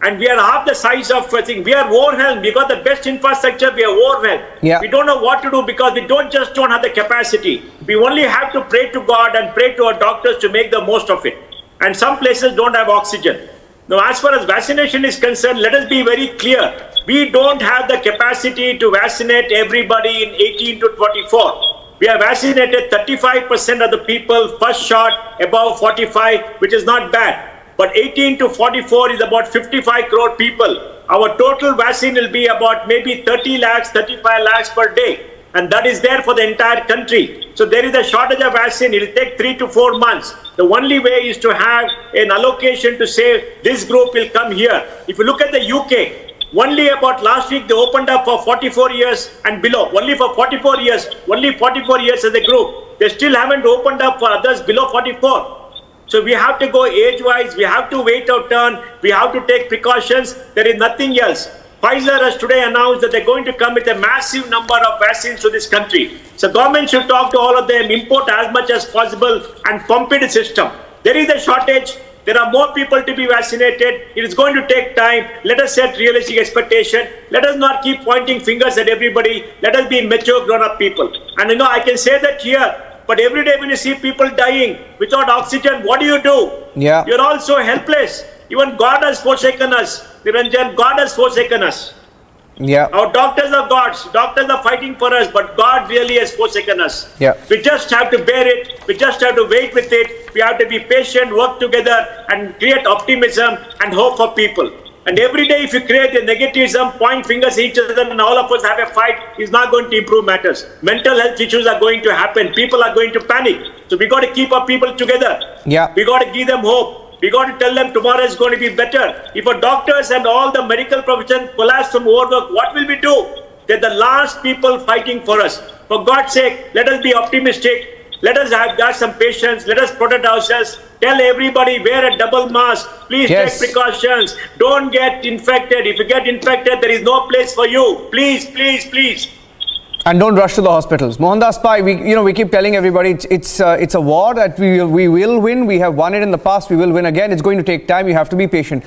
S6: And we are half the size of, I think, we are overwhelmed. We got the best infrastructure, we are overwhelmed.
S21: Yeah.
S6: We don't know what to do because we don't have the capacity. We only have to pray to God and pray to our doctors to make the most of it. And some places don't have oxygen. Now, as far as vaccination is concerned, let us be very clear. We don't have the capacity to vaccinate everybody in 18 to 24. We have vaccinated 35% of the people, first shot, above 45, which is not bad. But 18 to 44 is about 55 crore people. Our total vaccine will be about maybe 30 lakhs, 35 lakhs per day. And that is there for the entire country. So there is a shortage of vaccine. It will take 3 to 4 months. The only way is to have an allocation to say this group will come here. If you look at the UK, only about last week they opened up for 44 years and below. Only for 44 years. Only 44 years as a group. They still haven't opened up for others below 44. So we have to go age-wise, we have to wait our turn, we have to take precautions. There is nothing else. Pfizer has today announced that they're going to come with a massive number of vaccines to this country. So government should talk to all of them, import as much as possible and pump it in the system. There is a shortage. There are more people to be vaccinated. It is going to take time. Let us set realistic expectation. Let us not keep pointing fingers at everybody. Let us be mature, grown-up people. And I can say that here, but every day when you see people dying without oxygen, what do?
S21: Yeah.
S6: You're all so helpless. Even God has forsaken us. Niranjan, God has forsaken us.
S21: Yeah.
S6: Our doctors are gods. Doctors are fighting for us, but God really has forsaken us.
S21: Yeah.
S6: We just have to bear it. We just have to wait with it. We have to be patient, work together, and create optimism and hope for people. And every day if you create a negativism, point fingers at each other and all of us have a fight, is not going to improve matters. Mental health issues are going to happen. People are going to panic. So we got to keep our people together.
S21: Yeah.
S6: We got to give them hope. We got to tell them tomorrow is going to be better. If our doctors and all the medical profession collapse from overwork, what will we do? They're the last people fighting for us. For God's sake, let us be optimistic. Let us have some patience. Let us protect ourselves. Tell everybody, wear a double mask. Please take precautions. Don't get infected. If you get infected, there is no place for you. Please, please, please.
S21: And don't rush to the hospitals. Mohandas Pai, we keep telling everybody it's a war that we will win. We have won it in the past. We will win again. It's going to take time. You have to be patient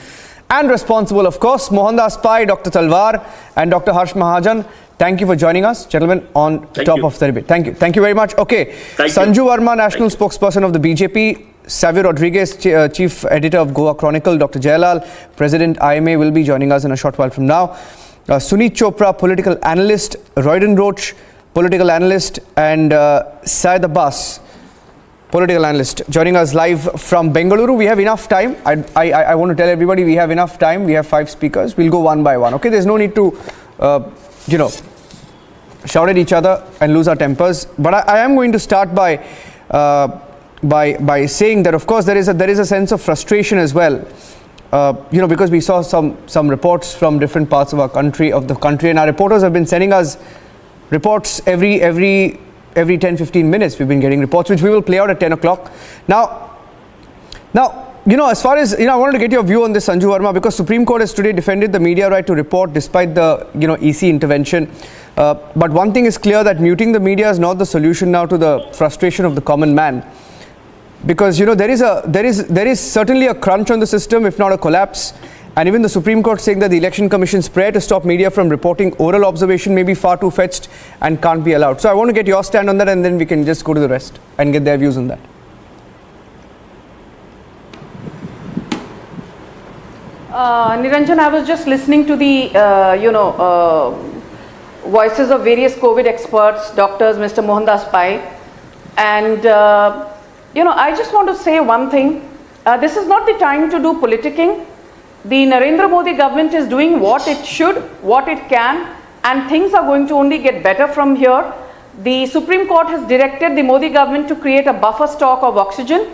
S21: and responsible, of course. Mohandas Pai, Dr. Talwar, and Dr. Harsh Mahajan. Thank you for joining us, gentlemen, on top of the debate. Thank you. Thank you very much. Okay. Sanju Verma, National Spokesperson of the BJP. Savio Rodriguez, Chief Editor of Goa Chronicle. Dr. Jayalal, President IMA, will be joining us in a short while from now. Suneet Chopra, Political Analyst. Royden Roach, Political Analyst. And Syed Abbas, Political Analyst, joining us live from Bengaluru. We have enough time. I want to tell everybody we have enough time. We have 5 speakers. We'll go one by one. Okay, there's no need to, shout at each other and lose our tempers. But I am going to start by saying that, of course, there is a sense of frustration as well. Because we saw some reports from different parts of the country, and our reporters have been sending us reports every 10-15 minutes. We've been getting reports which we will play out at 10 o'clock. Now, as far as, I wanted to get your view on this, Sanju Verma, because Supreme Court has today defended the media right to report despite the, EC intervention. But one thing is clear, that muting the media is not the solution now to the frustration of the common man. Because, there is certainly a crunch on the system, if not a collapse. And even the Supreme Court saying that the Election Commission's prayer to stop media from reporting oral observation may be far too fetched and can't be allowed. So I want to get your stand on that, and then we can just go to the rest and get their views on that.
S8: Niranjan, I was just listening to the, voices of various COVID experts, doctors, Mr. Mohandas Pai. And, I just want to say one thing. This is not the time to do politicking. The Narendra Modi government is doing what it should, what it can, and things are going to only get better from here. The Supreme Court has directed the Modi government to create a buffer stock of oxygen,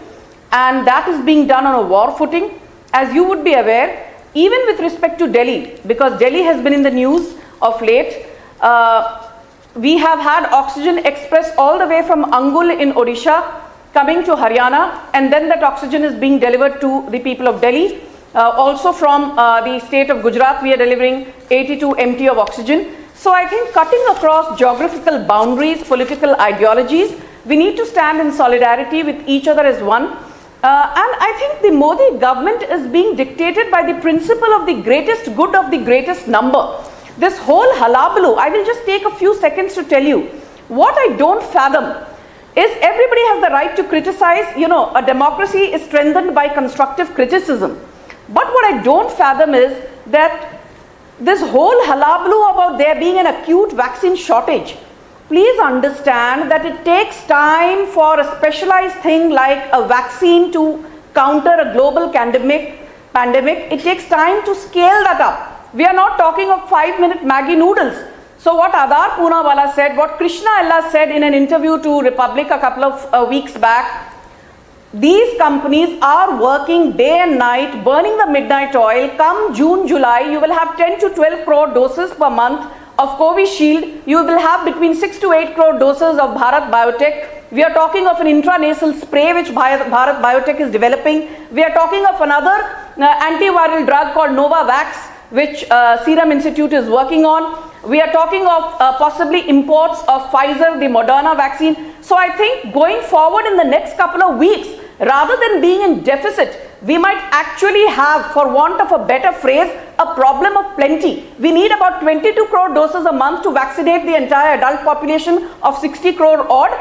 S8: and that is being done on a war footing. As you would be aware, even with respect to Delhi, because Delhi has been in the news of late, we have had oxygen express all the way from Angul in Odisha coming to Haryana, and then that oxygen is being delivered to the people of Delhi. Also from the state of Gujarat, we are delivering 82 MT of oxygen. So I think cutting across geographical boundaries, political ideologies, we need to stand in solidarity with each other as one. And I think the Modi government is being dictated by the principle of the greatest good of the greatest number. This whole halabaloo, I will just take a few seconds to tell you. What I don't fathom is everybody has the right to criticize, a democracy is strengthened by constructive criticism. But what I don't fathom is that this whole halabaloo about there being an acute vaccine shortage. Please understand that it takes time for a specialized thing like a vaccine to counter a global pandemic. It takes time to scale that up. We are not talking of 5-minute Maggi noodles. So what Adar Poonawala said, what Krishna Allah said in an interview to Republic a couple of weeks back, these companies are working day and night, burning the midnight oil. Come June, July, you will have 10 to 12 crore doses per month of Covishield. You will have between 6 to 8 crore doses of Bharat Biotech. We are talking of an intranasal spray which Bharat Biotech is developing. We are talking of another antiviral drug called Novavax, which Serum Institute is working on. We are talking of possibly imports of Pfizer, the Moderna vaccine. So I think going forward in the next couple of weeks, rather than being in deficit, we might actually have, for want of a better phrase, a problem of plenty. We need about 22 crore doses a month to vaccinate the entire adult population of 60 crore odd,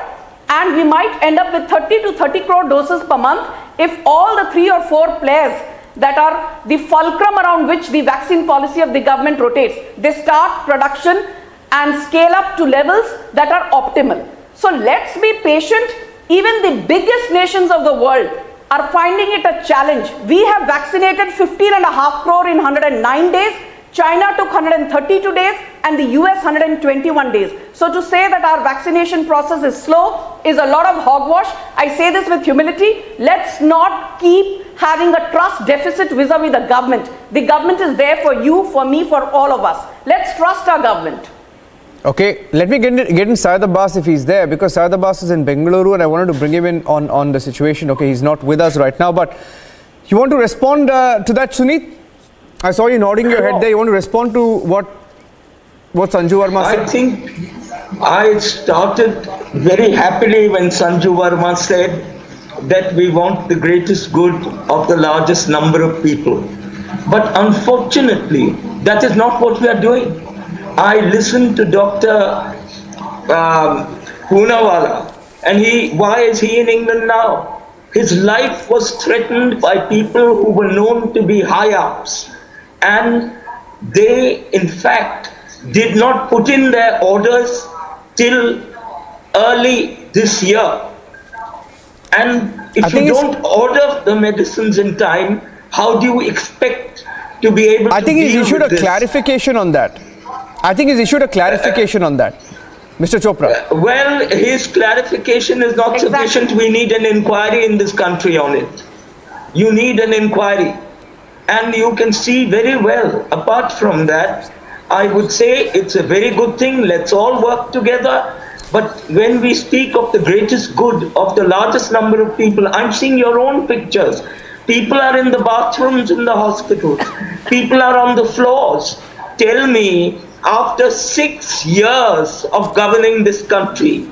S8: and we might end up with 30 to 30 crore doses per month if all the 3 or 4 players that are the fulcrum around which the vaccine policy of the government rotates, they start production and scale up to levels that are optimal. So let's be patient. Even the biggest nations of the world are finding it a challenge. We have vaccinated 15.5 crore in 109 days. China took 132 days and the US 121 days. So to say that our vaccination process is slow is a lot of hogwash. I say this with humility. Let's not keep having a trust deficit vis-a-vis the government. The government is there for you, for me, for all of us. Let's trust our government.
S21: Okay, let me get in Syed Abbas if he's there, because Syed Abbas is in Bengaluru and I wanted to bring him in on the situation. Okay, he's not with us right now, but you want to respond to that, Suneet? I saw you nodding your head there. You want to respond to what Sanju Verma said?
S10: I think I started very happily when Sanju Verma said that we want the greatest good of the largest number of people. But unfortunately, that is not what we are doing. I listened to Dr. Poonawala, and why is he in England now? His life was threatened by people who were known to be high-ups, and they, in fact, did not put in their orders till early this year. And if you don't order the medicines in time, how do you expect to be able to deal with this?
S21: I think he's issued a clarification on that. Mr. Chopra.
S10: Well, his clarification is not sufficient. We need an inquiry in this country on it. You need an inquiry. And you can see very well, apart from that, I would say it's a very good thing. Let's all work together. But when we speak of the greatest good of the largest number of people, I'm seeing your own pictures. People are in the bathrooms in the hospitals. People are on the floors. Tell me, after 6 years of governing this country,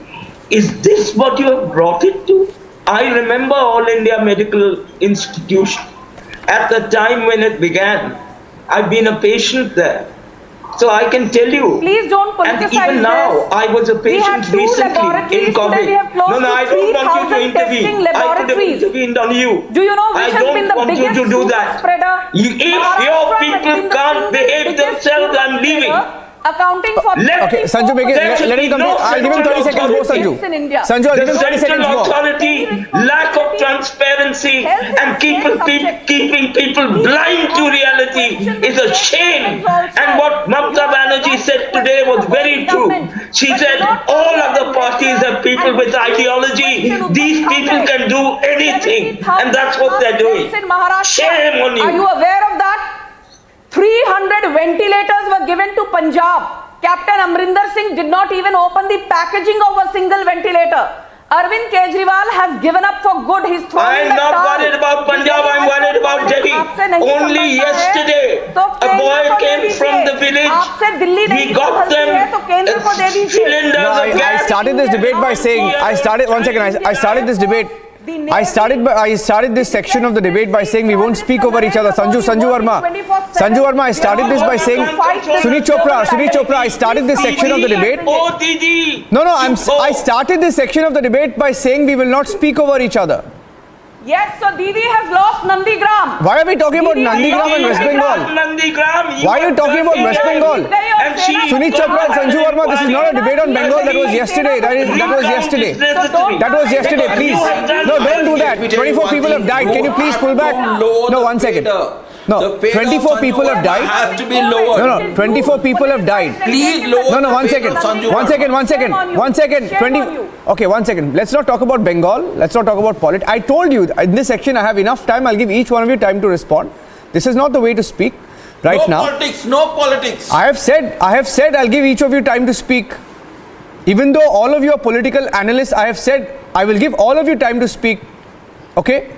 S10: is this what you have brought it to? I remember All India Medical Institution at the time when it began. I've been a patient there. So I can tell you.
S8: Please don't politicize
S10: and even now, I was a patient recently in COVID. No, I don't want you to intervene. I could have intervened on you.
S8: Do you know which has been the biggest
S10: I don't want you to do that. If your people can't behave themselves, I'm leaving.
S8: Accounting for
S21: okay, Sanju, let him complete. I'll give him 30 seconds more, Sanju. Sanju, I'll give him 30 seconds more.
S10: Authority, lack of transparency, and keeping people blind to reality is a shame. And what Mamta Banerjee said today was very true. She said all other parties have people with ideology. These people can do anything, and that's what they're doing. Shame on you.
S8: Are you aware of that? 300 ventilators were given to Punjab. Captain Amrinder Singh did not even open the packaging of a single ventilator. Arvind Kejriwal has given up for good. He's thrown in the towel.
S10: I'm not worried about Punjab, I'm worried about Delhi. Only yesterday, a boy came from the village. We got them cylinders of gas.
S21: I started this debate by saying, I started this debate I started this section of the debate by saying we won't speak over each other. Sanju Verma, I started this by saying, Sunit Chopra, I started this section of the debate. No, I started this section of the debate by saying we will not speak over each other.
S8: Yes, so Didi has lost Nandigram.
S21: Why are we talking about Nandigram and West Bengal? Why are you talking about West Bengal? Sunit Chopra and Sanju Verma, this is not a debate on Bengal. That was yesterday. That was yesterday. That was yesterday. Please. No, don't do that. 24 people have died. Can you please pull back? No, 1 second. No, 24 people have died.
S11: Has to be lower.
S21: No, 24 people have died.
S11: Please lower.
S21: No, 1 second. 1 second. 20. Okay, 1 second. Let's not talk about Bengal. Let's not talk about politics. I told you in this section I have enough time. I'll give each one of you time to respond. This is not the way to speak right now.
S11: No politics.
S21: I have said I'll give each of you time to speak. Even though all of you are political analysts, I have said I will give all of you time to speak. Okay?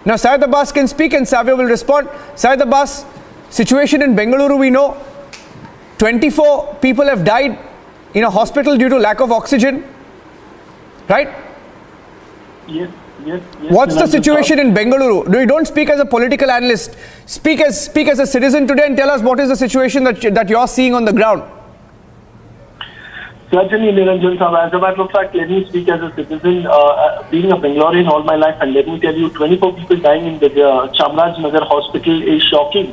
S21: Now Syed Abbas can speak and Savio will respond. Syed Abbas, situation in Bengaluru we know. 24 people have died in a hospital due to lack of oxygen. Right?
S12: Yes.
S21: What's the situation in Bengaluru? You don't speak as a political analyst. Speak as a citizen today and tell us what is the situation that you're seeing on the ground.
S12: Certainly, Niranjan Sahab. As a matter of fact, let me speak as a citizen, being a Bangalorean all my life, and let me tell you, 24 people dying in the Chamarajnagar hospital is shocking.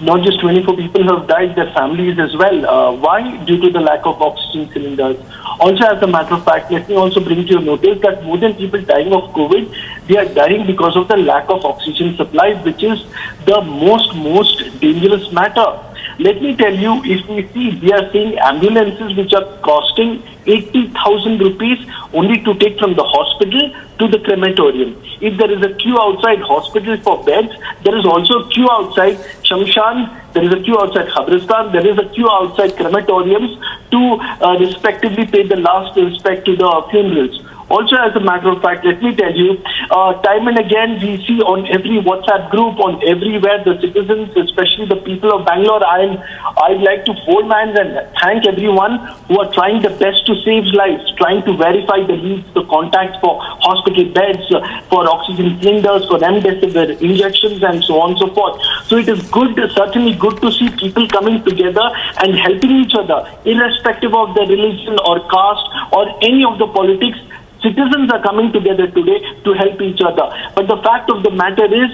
S12: Not just 24 people have died, their families as well. Why? Due to the lack of oxygen cylinders. Also, as a matter of fact, let me also bring to your notice that more than people dying of COVID, they are dying because of the lack of oxygen supply, which is the most dangerous matter. Let me tell you, if we are seeing ambulances which are costing 80,000 rupees only to take from the hospital to the crematorium. If there is a queue outside hospital for beds, there is also a queue outside Shamshan, there is a queue outside Khabristan, there is a queue outside crematoriums to respectively pay the last respect to the funerals. Also, as a matter of fact, let me tell you, time and again we see on every WhatsApp group, on everywhere, the citizens, especially the people of Bangalore, I'd like to fold my hands and thank everyone who are trying the best to save lives, trying to verify the leads, the contacts for hospital beds, for oxygen cylinders, for remdesivir injections, and so on and so forth. So it is good, certainly good to see people coming together and helping each other, irrespective of their religion or caste or any of the politics. Citizens are coming together today to help each other. But the fact of the matter is,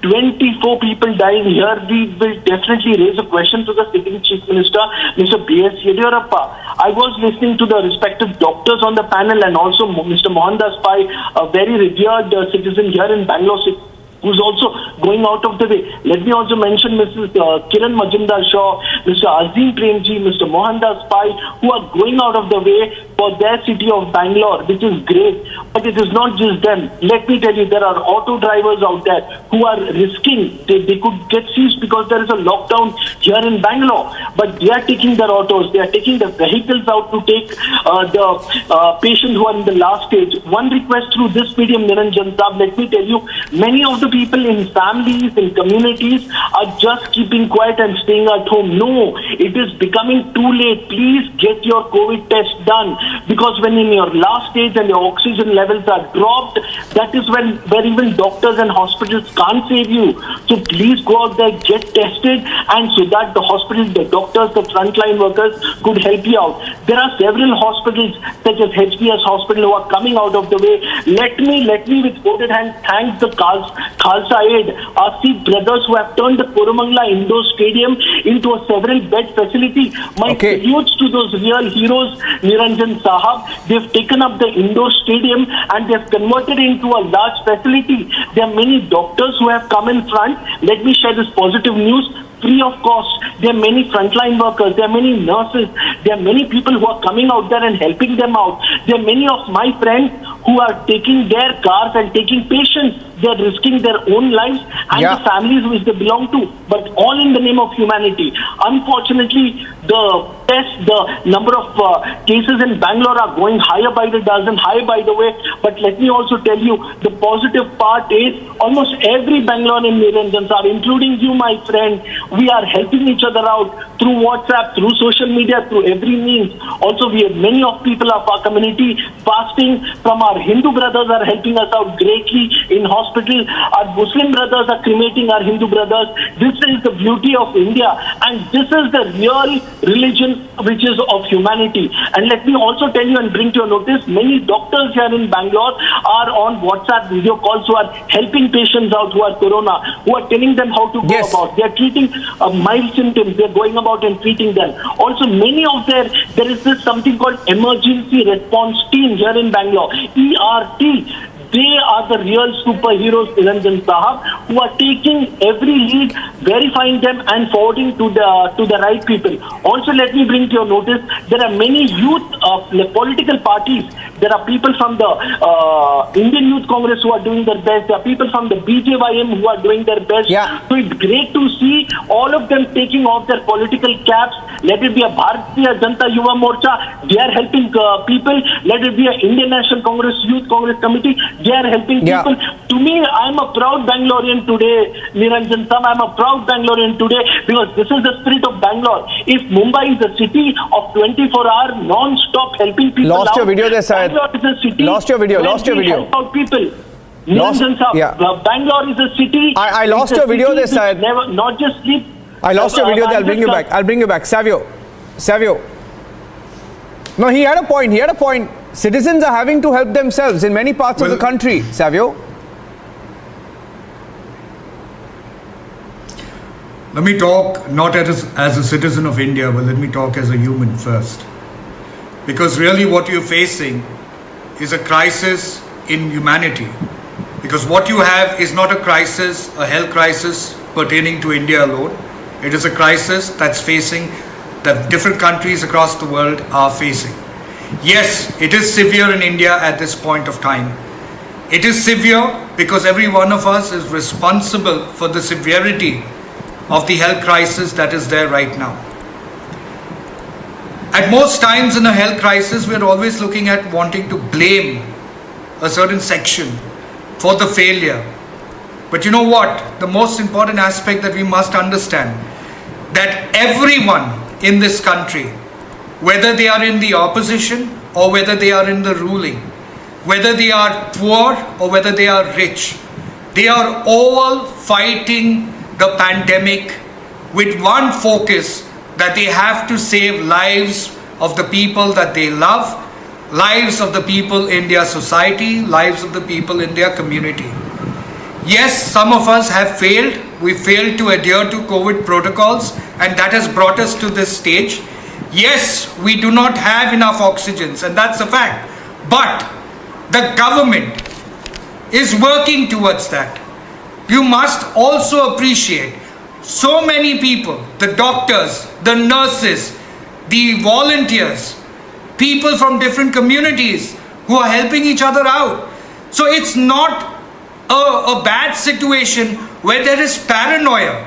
S12: 24 people dying here. We will definitely raise a question to the sitting Chief Minister, Mr. B.S. Yediyurappa. I was listening to the respective doctors on the panel and also Mr. Mohandas Pai, a very revered citizen here in Bangalore City, who's also going out of the way. Let me also mention Mrs. Kiran Majumdar-Shaw, Mr. Azim Premji, Mr. Mohandas Pai, who are going out of the way for their city of Bangalore, which is great. But it is not just them. Let me tell you, there are auto drivers out there who are risking. They could get seized because there is a lockdown here in Bangalore. But they are taking their autos, they are taking the vehicles out to take the patients who are in the last stage. One request through this medium, Niranjan Saab, let me tell you, many of the people in families, in communities are just keeping quiet and staying at home. No, it is becoming too late. Please get your COVID test done, because when in your last stage and your oxygen levels are dropped, that is where even doctors and hospitals can't save you. So please go out there, get tested, and so that the hospitals, the doctors, the frontline workers could help you out. There are several hospitals such as HBS Hospital who are coming out of the way. Let me with folded hands thank the Khalsa Aid, our Sikh brothers who have turned the Koromangla Indoor Stadium into a several bed facility. My salutes to those real heroes, Niranjan Sahab. They've taken up the indoor stadium and they've converted it into a large facility. There are many doctors who have come in front. Let me share this positive news. Free of cost. There are many frontline workers, there are many nurses, there are many people who are coming out there and helping them out. There are many of my friends who are taking their cars and taking patients they're risking their own lives and the families which they belong to, but all in the name of humanity. Unfortunately, the number of cases in Bangalore are going higher by the dozen, higher by the way. But let me also tell you, the positive part is almost every Bangalorean, Niranjan sir, including you, my friend, we are helping each other out through WhatsApp, through social media, through every means. Also, we have many of people of our community fasting from our Hindu brothers are helping us out greatly in hospital. Our Muslim brothers are cremating our Hindu brothers. This is the beauty of India, and this is the real religion which is of humanity. And let me also tell you and bring to your notice, many doctors here in Bangalore are on WhatsApp video calls who are helping patients out who are corona, who are telling them how to go about. They are treating mild symptoms. They are going about and treating them. Also, many of there is this something called emergency response team here in Bangalore, ERT. They are the real superheroes, Niranjan Sahab, who are taking every lead, verifying them and forwarding to the right people. Also, let me bring to your notice, there are many youth political parties. There are people from the Indian Youth Congress who are doing their best. There are people from the BJYM who are doing their best. So it's great to see all of them taking off their political caps. Let it be a Bharatiya Janata Yuva Morcha, they are helping people. Let it be a Indian National Congress Youth Congress Committee, they are helping people. To me, I'm a proud Bangalorean today, Niranjan Sam. I'm a proud Bangalorean today because this is the spirit of Bangalore. If Mumbai is a city of 24-hour non-stop helping people
S21: Lost your video there, Sayan.
S12: Bangalore is a city.
S21: Lost your video.
S12: Help out people. Niranjan Sam, Bangalore is a city.
S21: I lost your video there, Sayan.
S12: Never, not just sleep.
S21: I lost your video there. I'll bring you back. I'll bring you back. Savio. No, he had a point. Citizens are having to help themselves in many parts of the country, Savio.
S13: Let me talk not as a citizen of India, but let me talk as a human first. Because really what you're facing is a crisis in humanity. Because what you have is not a crisis, a health crisis pertaining to India alone. It is a crisis that's facing, that different countries across the world are facing. Yes, it is severe in India at this point of time. It is severe because every one of us is responsible for the severity of the health crisis that is there right now. At most times in a health crisis, we are always looking at wanting to blame a certain section for the failure. But you know what? The most important aspect that we must understand, that everyone in this country, whether they are in the opposition or whether they are in the ruling, whether they are poor or whether they are rich, they are all fighting the pandemic with one focus, that they have to save lives of the people that they love, lives of the people in their society, lives of the people in their community. Yes, some of us have failed. We failed to adhere to COVID protocols, and that has brought us to this stage. Yes, we do not have enough oxygens, and that's a fact. But the government is working towards that. You must also appreciate so many people, the doctors, the nurses, the volunteers, people from different communities who are helping each other out. So it's not a bad situation where there is paranoia.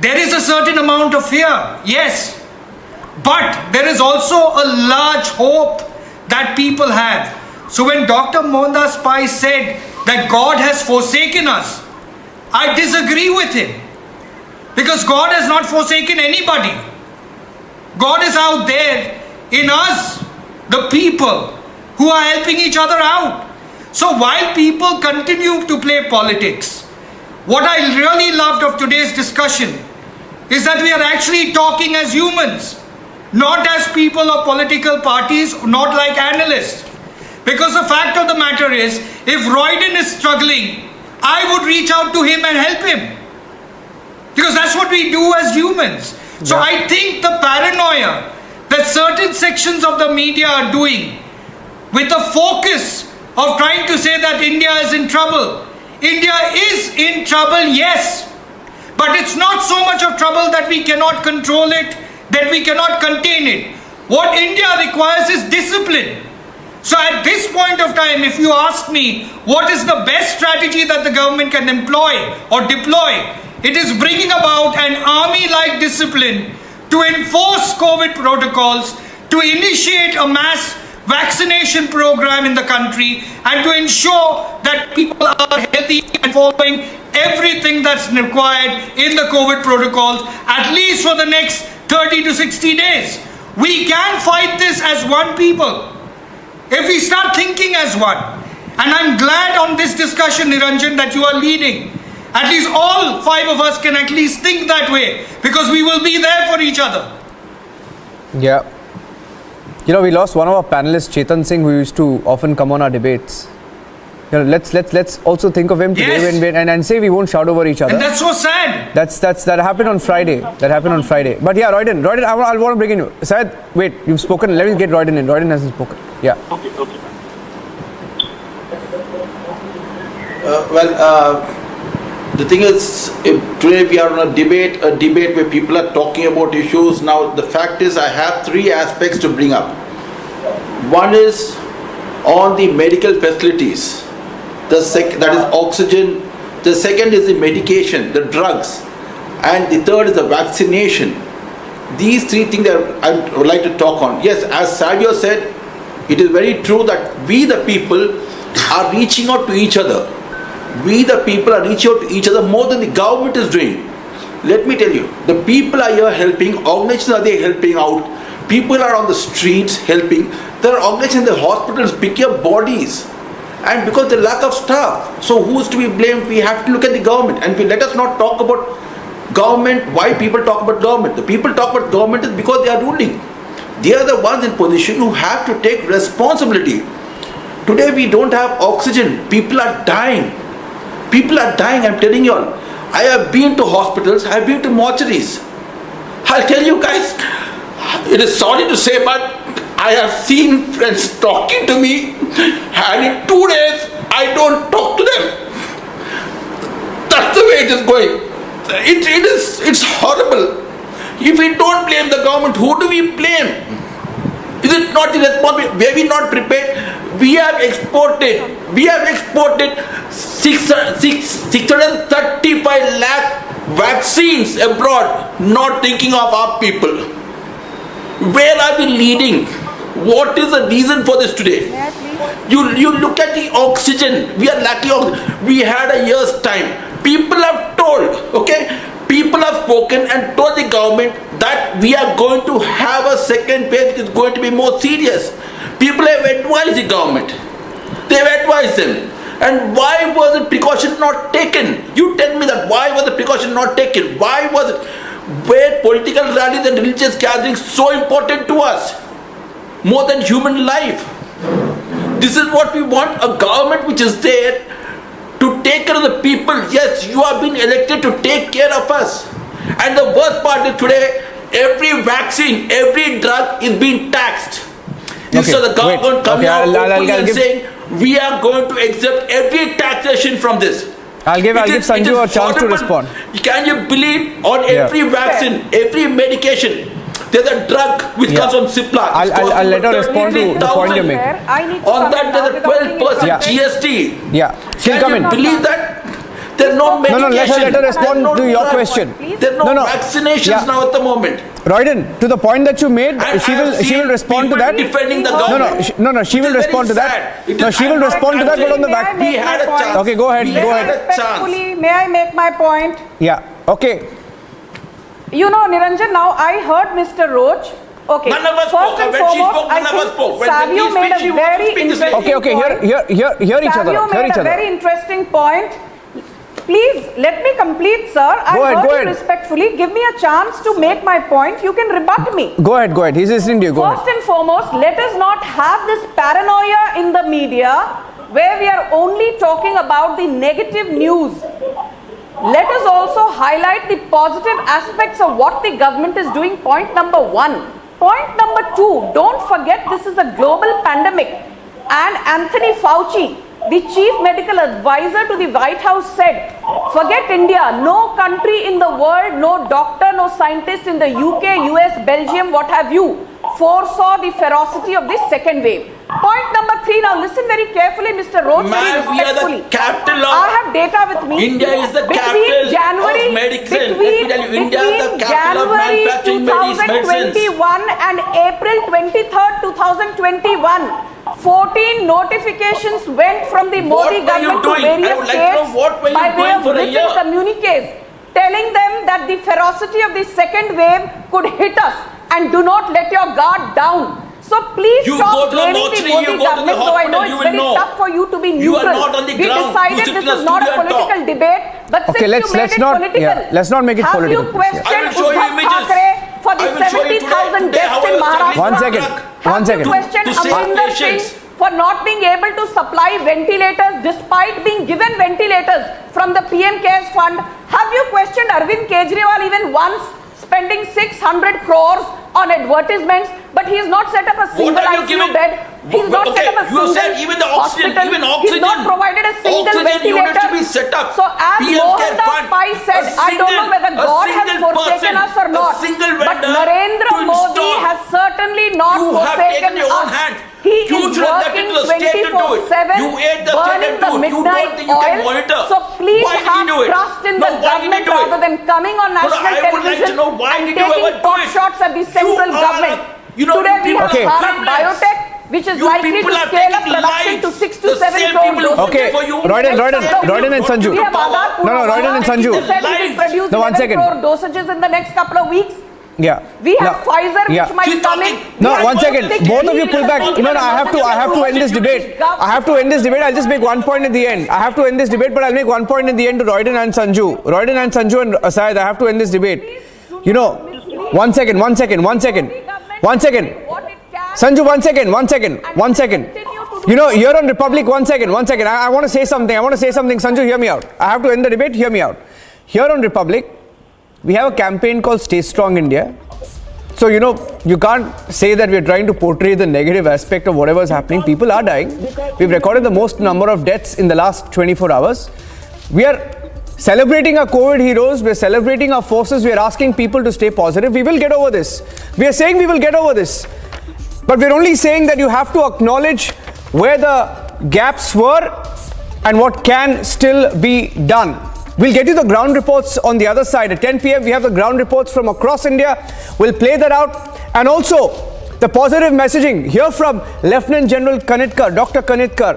S13: There is a certain amount of fear, yes. But there is also a large hope that people have. So when Dr. Mohandas Pai said that God has forsaken us, I disagree with him. Because God has not forsaken anybody. God is out there in us, the people who are helping each other out. So while people continue to play politics, what I really loved of today's discussion is that we are actually talking as humans, not as people of political parties, not like analysts. Because the fact of the matter is, if Royden is struggling, I would reach out to him and help him. Because that's what we do as humans. So I think the paranoia that certain sections of the media are doing, with the focus of trying to say that India is in trouble. India is in trouble, yes. But it's not so much of trouble that we cannot control it, that we cannot contain it. What India requires is discipline. So at this point of time, if you ask me what is the best strategy that the government can employ or deploy, it is bringing about an army-like discipline to enforce COVID protocols, to initiate a mass vaccination program in the country, and to ensure that people are healthy and following everything that's required in the COVID protocols, at least for the next 30 to 60 days. We can fight this as one people if we start thinking as one. And I'm glad on this discussion, Niranjan, that you are leading. At least all 5 of us can at least think that way, because we will be there for each other.
S21: Yeah. You know, we lost one of our panelists, Chetan Singh, who used to often come on our debates. You know, let's also think of him today,
S13: Yes.
S21: and say we won't shout over each other.
S13: And that's so sad.
S21: That happened on Friday. But yeah, Royden, I want to bring in you. Sayed, wait, you've spoken. Let me get Royden in. Royden hasn't spoken. Yeah.
S12: Okay.
S14: The thing is, today we are on a debate where people are talking about issues. Now, the fact is, I have 3 aspects to bring up. One is on the medical facilities. That is oxygen. The second is the medication, the drugs. And the third is the vaccination. These 3 things that I would like to talk on. Yes, as Savio said, it is very true that we the people are reaching out to each other. We the people are reaching out to each other more than the government is doing. Let me tell you, the people are here helping, organizations are there helping out, people are on the streets helping, there are organizations in the hospitals picking up bodies, and because the lack of staff. So who is to be blamed? We have to look at the government, and let us not talk about government. Why people talk about government? The people talk about government is because they are ruling. They are the ones in position who have to take responsibility. Today we don't have oxygen. People are dying. People are dying, I'm telling you all. I have been to hospitals, I have been to mortuaries. I'll tell you guys, it is sorry to say, but I have seen friends talking to me, and in 2 days, I don't talk to them. That's the way it is going. It's horrible. If we don't blame the government, who do we blame? Is it not the responsibility? Were we not prepared? We have exported 635 lakh vaccines abroad, not thinking of our people. Where are we leading? What is the reason for this today? You look at the oxygen. We are lacking oxygen. We had a year's time. People have told, people have spoken and told the government that we are going to have a second phase which is going to be more serious. People have advised the government. They have advised them. And why was the precaution not taken? You tell me that. Why was the precaution not taken? Why was it? Were political rallies and religious gatherings so important to us? More than human life. This is what we want, a government which is there to take care of the people. Yes, you have been elected to take care of us. And the worst part is today, every vaccine, every drug is being taxed. So the government coming out openly and saying, we are going to accept every taxation from this.
S21: I'll give Sanju a chance to respond.
S14: Can you believe on every vaccine, every medication, there's a drug which comes from Cipla.
S21: I'll let her respond to the point you're making.
S14: On that, there's a 12% GST.
S21: Yeah, she'll come in.
S14: Can you believe that? There's no medication.
S21: No, let her respond to your question.
S14: There's no vaccinations now at the moment.
S21: Royden, to the point that you made, she will respond to that.
S14: Defending the government.
S21: No, she will respond to that. No, she will respond to that, but on the back.
S14: We had a chance.
S21: Okay, go ahead.
S8: Respectfully, may I make my point?
S21: Yeah, okay.
S8: You know, Niranjan, now I heard Mr. Roach. Okay,
S14: none of us
S8: first and foremost, I think Savio made a very interesting point.
S21: Okay, hear each other.
S8: Savio made a very interesting point. Please, let me complete, sir. I heard you respectfully. Give me a chance to make my point. You can rebut me.
S21: Go ahead. He's listening to you.
S8: First and foremost, let us not have this paranoia in the media where we are only talking about the negative news. Let us also highlight the positive aspects of what the government is doing. Point number 1. Point number 2, don't forget this is a global pandemic, and Anthony Fauci, the chief medical advisor to the White House, said, forget India, no country in the world, no doctor, no scientist in the UK, US, Belgium, what have you, foresaw the ferocity of this second wave. Point number see now. Listen very carefully, Mr. Roach.
S11: Ma'am, we are the capital of.
S8: I have data with me.
S11: India is the capital of medicine. Let me tell you, India is the capital of manufacturing medicine.
S8: 2021 and April 23rd, 2021. 14 notifications went from the Modi government to various states by way of written communiques telling them that the ferocity of the second wave could hit us and do not let your guard down. So please stop blaming the Modi government, though I know it's very tough for you to be neutral.
S11: You are not on the ground.
S8: We decided this is not a political debate, but
S21: okay,
S8: since you made it political,
S21: let's not make it political.
S8: Have you questioned Uddhav Thackeray for the 70,000 deaths in Maharashtra?
S21: One second.
S8: Have you questioned Amrinder Singh for not being able to supply ventilators despite being given ventilators from the PM Cares Fund? Have you questioned Arvind Kejriwal even once, spending 600 crores on advertisements, but he has not set up a single ICU bed. He's not set up a single hospital. He's not provided a single ventilator. So as Mohandas Pai said, I don't know whether God has forsaken us or not, but Narendra Modi has certainly not forsaken us. He is working 24/7, burning the midnight oil. So please have trust in the government rather than coming on national television and taking pot shots at the central government. Today we have Bharat Biotech, which is likely to scale up production to 6 to 7 crore doses.
S21: Okay, Royden and Sanju. Royden and Sanju.
S8: No,
S21: 1 second.
S8: Crore dosages in the next couple of weeks.
S21: Yeah.
S8: We have Pfizer, which might come in.
S21: No, 1 second. Both of you pull back. No, I have to end this debate. I'll just make 1 point at the end. I have to end this debate, but I'll make 1 point at the end to Royden and Sanju. Royden and Sanju and Asayed, I have to end this debate. 1 second. Sanju, 1 second. Here on Republic, 1 second. I want to say something. Sanju, hear me out. I have to end the debate. Hear me out. Here on Republic, we have a campaign called Stay Strong India. So, you can't say that we are trying to portray the negative aspect of whatever is happening. People are dying. We've recorded the most number of deaths in the last 24 hours. We are celebrating our COVID heroes. We're celebrating our forces. We are asking people to stay positive. We will get over this. We are saying we will get over this. But we're only saying that you have to acknowledge where the gaps were and what can still be done. We'll get you the ground reports on the other side. At 10 p.m. we have the ground reports from across India. We'll play that out. And also the positive messaging here from Lieutenant General Kanitkar, Dr. Kanitkar.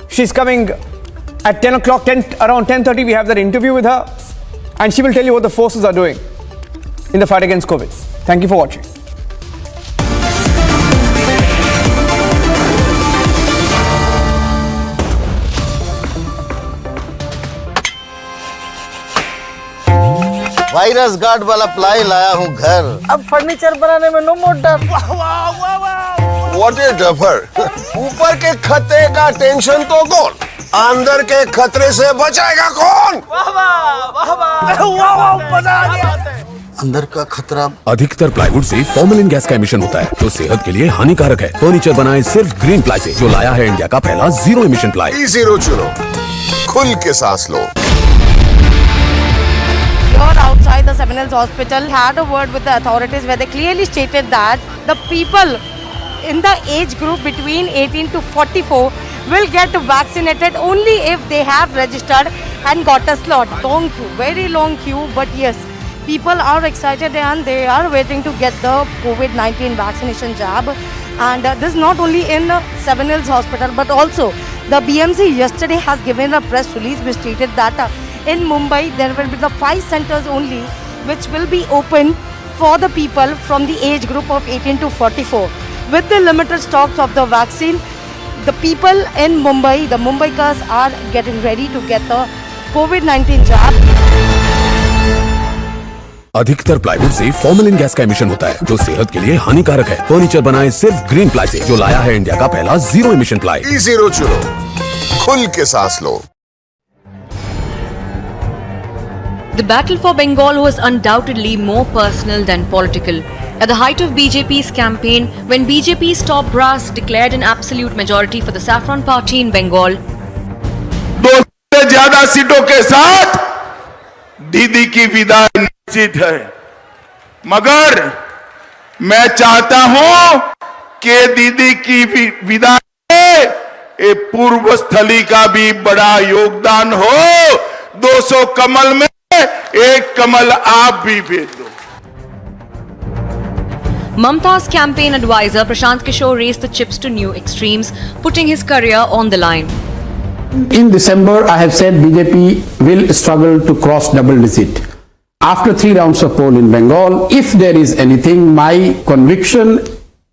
S21: She's coming at 10 o'clock, around 10:30 we have that interview with her. And she will tell you what the forces are doing in the fight against COVID. Thank you for watching.
S15: Virus guard वाला ply लाया हूँ घर।
S16: अब furniture बनाने में no मोर डर।
S15: What a duffer. ऊपर के खतरे का टेंशन तो कौन, अंदर के खतरे से बचाएगा कौन? मजा आ गया। अंदर का खतरा।
S17: अधिकतर प्लाईवुड से फॉर्मेलिन गैस का एमिशन होता है जो सेहत के लिए हानिकारक है। फर्नीचर बनाए सिर्फ ग्रीन प्लाई से, जो लाया है इंडिया का पहला जीरो एमिशन प्लाई।
S15: E0 चुनो, खुल के सांस लो।
S19: Outside the Seven Hills Hospital had a word with the authorities where they clearly stated that the people in the age group between 18 to 44 will get vaccinated only if they have registered and got a slot. Long queue, very long queue, but yes, people are excited and they are waiting to get the COVID-19 vaccination jab. And this is not only in Seven Hills Hospital but also the BMC yesterday has given a press release which stated that in Mumbai, there will be the 5 centers only which will be open for the people from the age group of 18 to 44. With the limited stocks of the vaccine, the people in Mumbai, the Mumbaikas are getting ready to get the COVID-19 jab.
S17: अधिकतर plywood से formalin gas का emission होता है जो सेहत के लिए हानिकारक है। फर्नीचर बनाए सिर्फ ग्रीन प्लाई से, जो लाया है इंडिया का पहला जीरो एमिशन प्लाई।
S15: E0 चुनो, खुल के सांस लो।
S3: The battle for Bengal was undoubtedly more personal than political. At the height of BJP's campaign, when BJP's top brass declared an absolute majority for the Saffron Party in Bengal,
S20: 200 से ज्यादा सीटों के साथ दीदी की विदाई निश्चित है, मगर मैं चाहता हूं कि दीदी की विदाई ये पूर्व स्थली का भी बड़ा योगदान हो। 200 कमल में एक कमल आप भी भेज दो।
S3: Mamta's campaign advisor Prashant Kishore raised the chips to new extremes, putting his career on the line.
S4: In December, I have said BJP will struggle to cross double digit. After 3 rounds of poll in Bengal, if there is anything, my conviction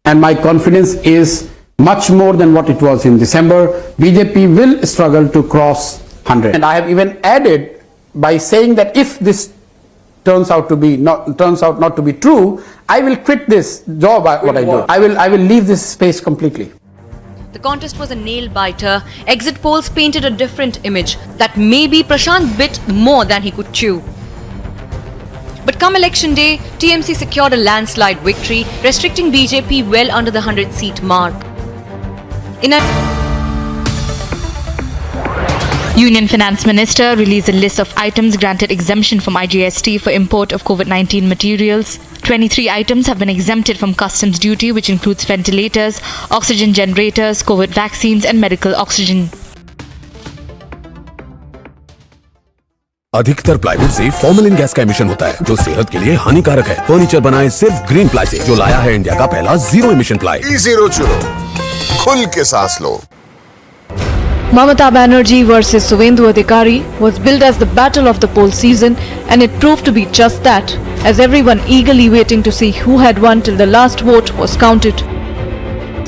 S4: and my confidence is much more than what it was in December. BJP will struggle to cross 100. And I have even added by saying that if this turns out not to be true, I will quit this job what I do. I will leave this space completely.
S3: The contest was a nail-biter. Exit polls painted a different image that maybe Prashant bit more than he could chew. But come election day, TMC secured a landslide victory, restricting BJP well under the 100-seat mark. Union Finance Minister released a list of items granted exemption from IGST for import of COVID-19 materials. 23 items have been exempted from customs duty, which includes ventilators, oxygen generators, COVID vaccines and medical oxygen.
S17: अधिकतर plywood से formalin gas का emission होता है जो सेहत के लिए हानिकारक है। फर्नीचर बनाए सिर्फ ग्रीन प्लाई से, जो लाया है इंडिया का पहला जीरो एमिशन प्लाई।
S15: जीरो चुनो, खुल के सांस लो।
S9: Mamata Banerjee versus Suvendu Adhikari was billed as the battle of the poll season, and it proved to be just that, as everyone eagerly waiting to see who had won till the last vote was counted.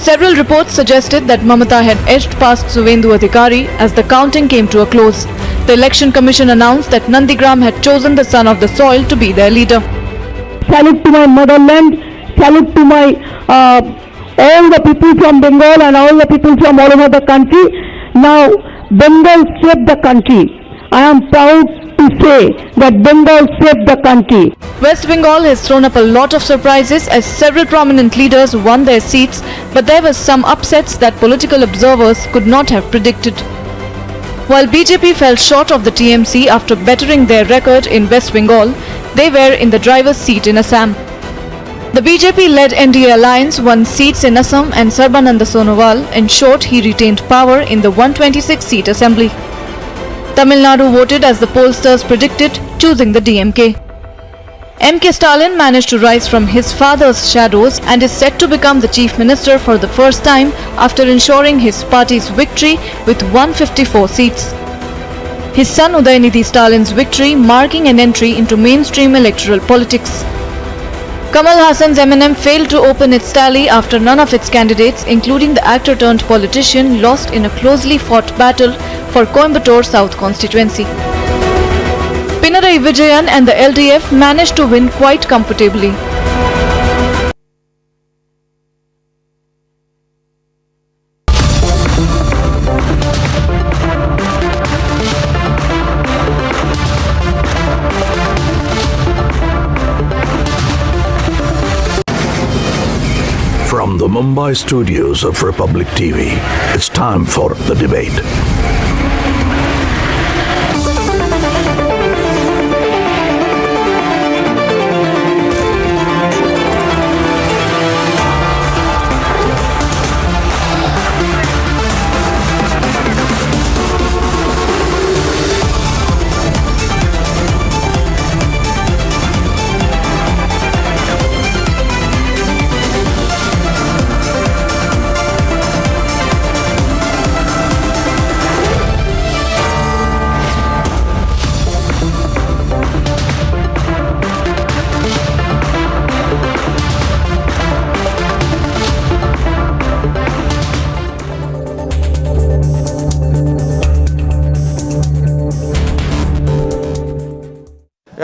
S9: Several reports suggested that Mamata had edged past Suvendu Adhikari as the counting came to a close. The Election Commission announced that Nandigram had chosen the son of the soil to be their leader.
S18: Salute to my motherland, salute to my all the people from Bengal and all the people from all over the country. Now, Bengal saved the country. I am proud to say that Bengal saved the country.
S9: West Bengal has thrown up a lot of surprises as several prominent leaders won their seats, but there were some upsets that political observers could not have predicted. While BJP fell short of the TMC after bettering their record in West Bengal, they were in the driver's seat in Assam. The BJP-led NDA alliance won seats in Assam and Sarbananda Sonowal ensured he retained power in the 126-seat assembly. Tamil Nadu voted as the pollsters predicted, choosing the DMK. M.K. Stalin managed to rise from his father's shadows and is set to become the chief minister for the first time after ensuring his party's victory with 154 seats. His son Udayanidhi Stalin's victory marking an entry into mainstream electoral politics. Kamal Hassan's M&M failed to open its tally after none of its candidates, including the actor-turned-politician, lost in a closely fought battle for Coimbatore South constituency. Pinarayi Vijayan and the LDF managed to win quite comfortably.
S22: From the Mumbai studios of Republic TV, it's time for The Debate.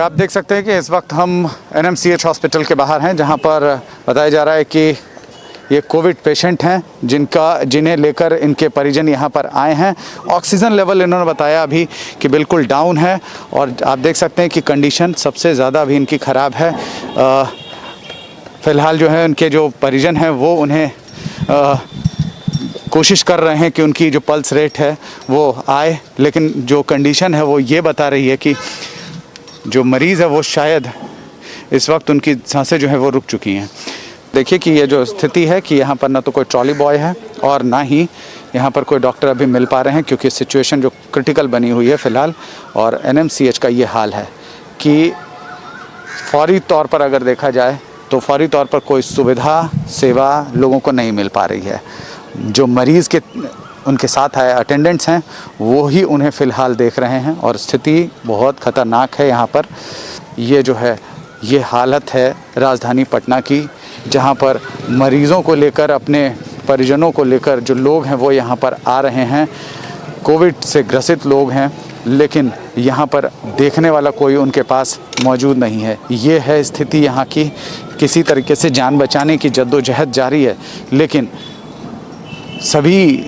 S21: आप देख सकते हैं कि इस वक्त हम NMCH hospital के बाहर हैं, जहां पर बताया जा रहा है कि ये कोविड पेशेंट हैं जिन्हें लेकर इनके परिजन यहां पर आए हैं। ऑक्सीजन लेवल इन्होंने बताया अभी कि बिल्कुल डाउन है और आप देख सकते हैं कि कंडीशन सबसे ज़्यादा अभी इनकी ख़राब है। फ़िलहाल जो है उनके जो परिजन हैं वो उन्हें कोशिश कर रहे हैं कि उनकी जो पल्स रेट है वो आए, लेकिन जो कंडीशन है वो ये बता रही है कि जो मरीज़ है वो शायद इस वक्त उनकी सांसें जो है वो रुक चुकी हैं। देखिए कि ये जो स्थिति है कि यहाँ पर ना तो कोई ट्रॉली बॉय है और ना ही
S1: यहाँ पर कोई डॉक्टर अभी मिल पा रहे हैं क्योंकि सिचुएशन जो क्रिटिकल बनी हुई है फ़िलहाल। और एनएमसीएच का ये हाल है कि फौरी तौर पर अगर देखा जाए तो फौरी तौर पर कोई सुविधा सेवा लोगों को नहीं मिल पा रही है। जो मरीज़ के उनके साथ आए अटेंडेंट्स हैं वो ही उन्हें फ़िलहाल देख रहे हैं और स्थिति बहुत ख़तरनाक है यहाँ पर। ये जो है ये हालत है राजधानी पटना की, जहाँ पर मरीज़ों को लेकर अपने परिजनों को लेकर जो लोग हैं वो यहाँ पर आ रहे हैं। कोविड से ग्रसित लोग हैं लेकिन यहाँ पर देखने वाला कोई उनके पास मौजूद नहीं है। ये है स्थिति यहाँ की। किसी तरीके से जान बचाने की जद्दोजहद जारी है लेकिन सभी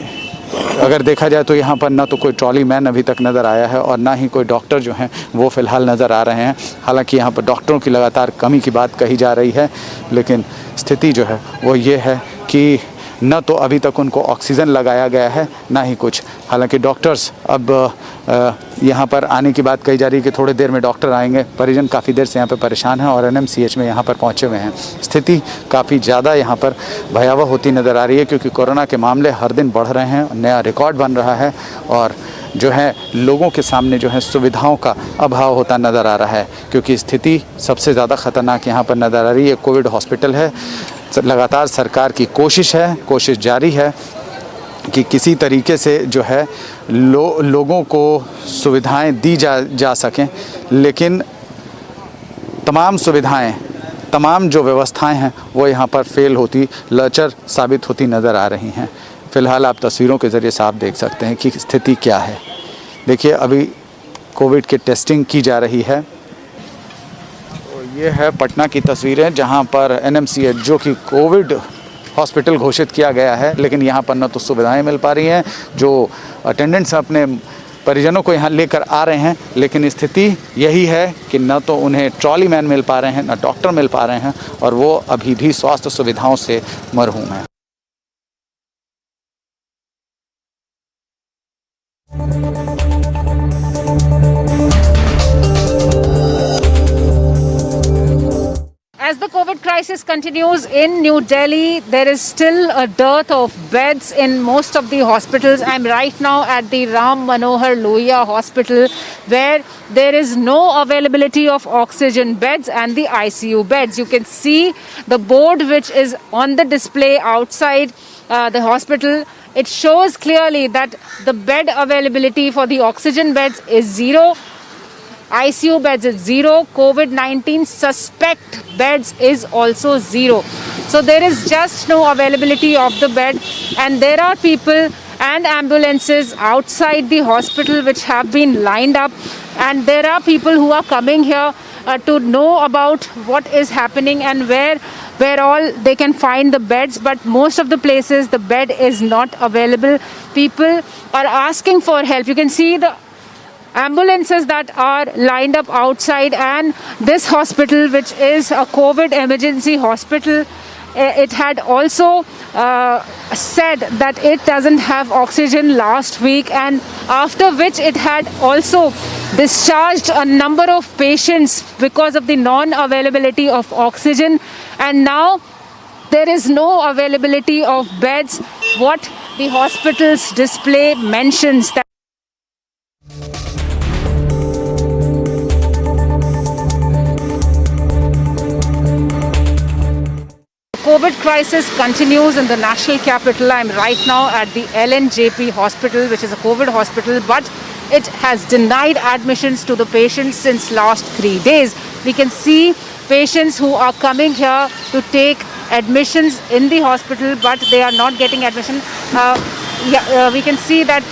S1: अगर देखा जाए तो यहाँ पर ना तो कोई ट्रॉली मैन अभी तक नज़र आया है और ना ही कोई डॉक्टर जो हैं वो फ़िलहाल नज़र आ रहे हैं। हालांकि यहाँ पर डॉक्टरों की लगातार कमी की बात कही जा रही है लेकिन स्थिति जो है वो ये है कि न तो अभी तक उनको ऑक्सीजन लगाया गया है ना ही कुछ। हालांकि डॉक्टर्स अब यहाँ पर आने की बात कही जा रही है कि थोड़ी देर में डॉक्टर आएंगे। परिजन काफ़ी देर से यहाँ पर परेशान हैं और एनएमसीएच में यहाँ पर पहुँचे हुए हैं। स्थिति काफ़ी ज़्यादा यहाँ पर भयावह होती नज़र आ रही है क्योंकि कोरोना के मामले हर दिन बढ़ रहे हैं, नया रिकॉर्ड बन रहा है और जो है लोगों के सामने जो है सुविधाओं का अभाव होता नज़र आ रहा है क्योंकि स्थिति सबसे ज़्यादा ख़तरनाक यहाँ पर नज़र आ रही है। कोविड हॉस्पिटल है, लगातार सरकार की कोशिश जारी है कि किसी तरीके से जो है लोगों को सुविधाएं दी जा सकें, लेकिन तमाम सुविधाएं, तमाम जो व्यवस्थाएं हैं वो यहाँ पर फेल होती, लचर साबित होती नज़र आ रही हैं। फ़िलहाल आप तस्वीरों के ज़रिए साफ देख सकते हैं कि स्थिति क्या है। देखिए अभी कोविड की टेस्टिंग की जा रही है। ये है पटना की तस्वीरें जहां पर एनएमसीएच जो कि कोविड हॉस्पिटल घोषित किया गया है लेकिन यहां पर न तो सुविधाएं मिल पा रही हैं, जो अटेंडेंट्स अपने परिजनों को यहां लेकर आ रहे हैं, लेकिन स्थिति यही है कि न तो उन्हें ट्रॉली मैन मिल पा रहे हैं न डॉक्टर मिल पा रहे हैं और वो अभी भी स्वास्थ्य सुविधाओं से मरहूम हैं।
S2: As the COVID crisis continues in New Delhi, there is still a dearth of beds in most of the hospitals. I'm right now at the Ram Manohar Lohia Hospital, where there is no availability of oxygen beds and the ICU beds. You can see the board which is on the display outside the hospital. It shows clearly that the bed availability for the oxygen beds is 0. ICU beds is 0, COVID-19 suspect beds is also 0. So there is just no availability of the bed, and there are people and ambulances outside the hospital which have been lined up, and there are people who are coming here to know about what is happening and where all they can find the beds, but most of the places the bed is not available. People are asking for help. You can see the ambulances that are lined up outside, and this hospital, which is a COVID emergency hospital, it had also said that it doesn't have oxygen last week, and after which it had also discharged a number of patients because of the non-availability of oxygen, and now there is no availability of beds. What the hospital's display mentions that COVID crisis continues in the national capital. I'm right now at the LNJP hospital, which is a COVID hospital, but it has denied admissions to the patients since last 3 days. We can see patients who are coming here to take admissions in the hospital, but they are not getting admission. We can see that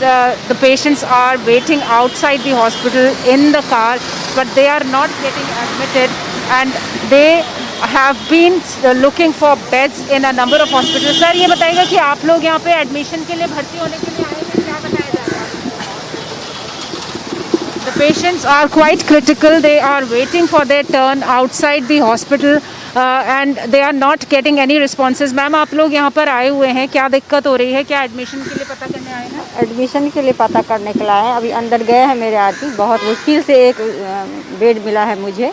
S2: the patients are waiting outside the hospital in the car, but they are not getting admitted, and they have been looking for beds in a number of hospitals. Sir, ये बताइएगा कि आप लोग यहाँ पे admission के लिए भर्ती होने के लिए आए हैं, क्या बताया जा रहा है? The patients are quite critical. They are waiting for their turn outside the hospital and they are not getting any responses. Ma'am, आप लोग यहाँ पर आए हुए हैं, क्या दिक्कत हो रही है? क्या एडमिशन के लिए पता करने आए हैं?
S23: एडमिशन के लिए पता करने के लिए आए हैं। अभी अंदर गए हैं मेरे आदमी, बहुत मुश्किल से एक बेड मिला है मुझे।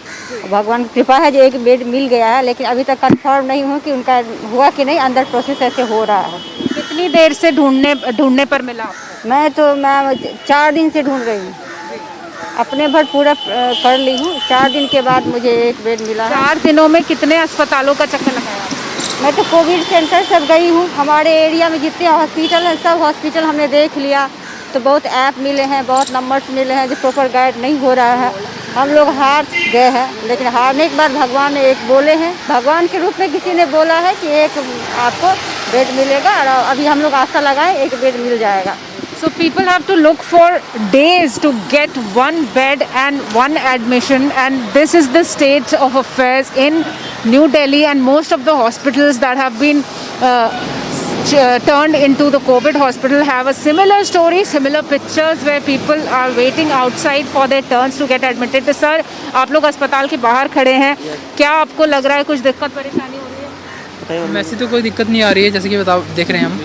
S23: भगवान की कृपा है जो एक बेड मिल गया है, लेकिन अभी तक कंफर्म नहीं हूँ कि उनका हुआ कि नहीं। अंदर प्रोसेस ऐसे हो रहा है।
S2: कितनी देर से ढूंढने पर मिला आपको?
S23: मैं 4 दिन से ढूंढ रही हूँ, अपने भर पूरा कर ली हूँ। 4 दिन के बाद मुझे एक बेड मिला।
S2: 4 दिनों में कितने अस्पतालों का चक्कर लगाया?
S23: मैं तो कोविड सेंटर सब गई हूँ, हमारे एरिया में जितने हॉस्पिटल हैं सब हॉस्पिटल हमने देख लिया। तो बहुत ऐप मिले हैं, बहुत नंबर्स मिले हैं, जो प्रॉपर गाइड नहीं हो रहा है। हम लोग हार गए हैं, लेकिन हारने के बाद भगवान ने एक बोले हैं, भगवान के रूप में किसी ने बोला है कि एक आपको बेड मिलेगा, और अभी हम लोग आशा लगाए एक बेड मिल जाएगा।
S2: So people have to look for days to get one bed and one admission, and this is the state of affairs in New Delhi, and most of the hospitals that have been turned into the COVID hospital have a similar story, similar pictures where people are waiting outside for their turns to get admitted. तो sir, आप लोग अस्पताल के बाहर खड़े हैं, क्या आपको लग रहा है कुछ दिक्कत परेशानी हो रही है?
S5: वैसे तो कोई दिक्कत नहीं आ रही है, जैसे कि देख रहे हैं हम।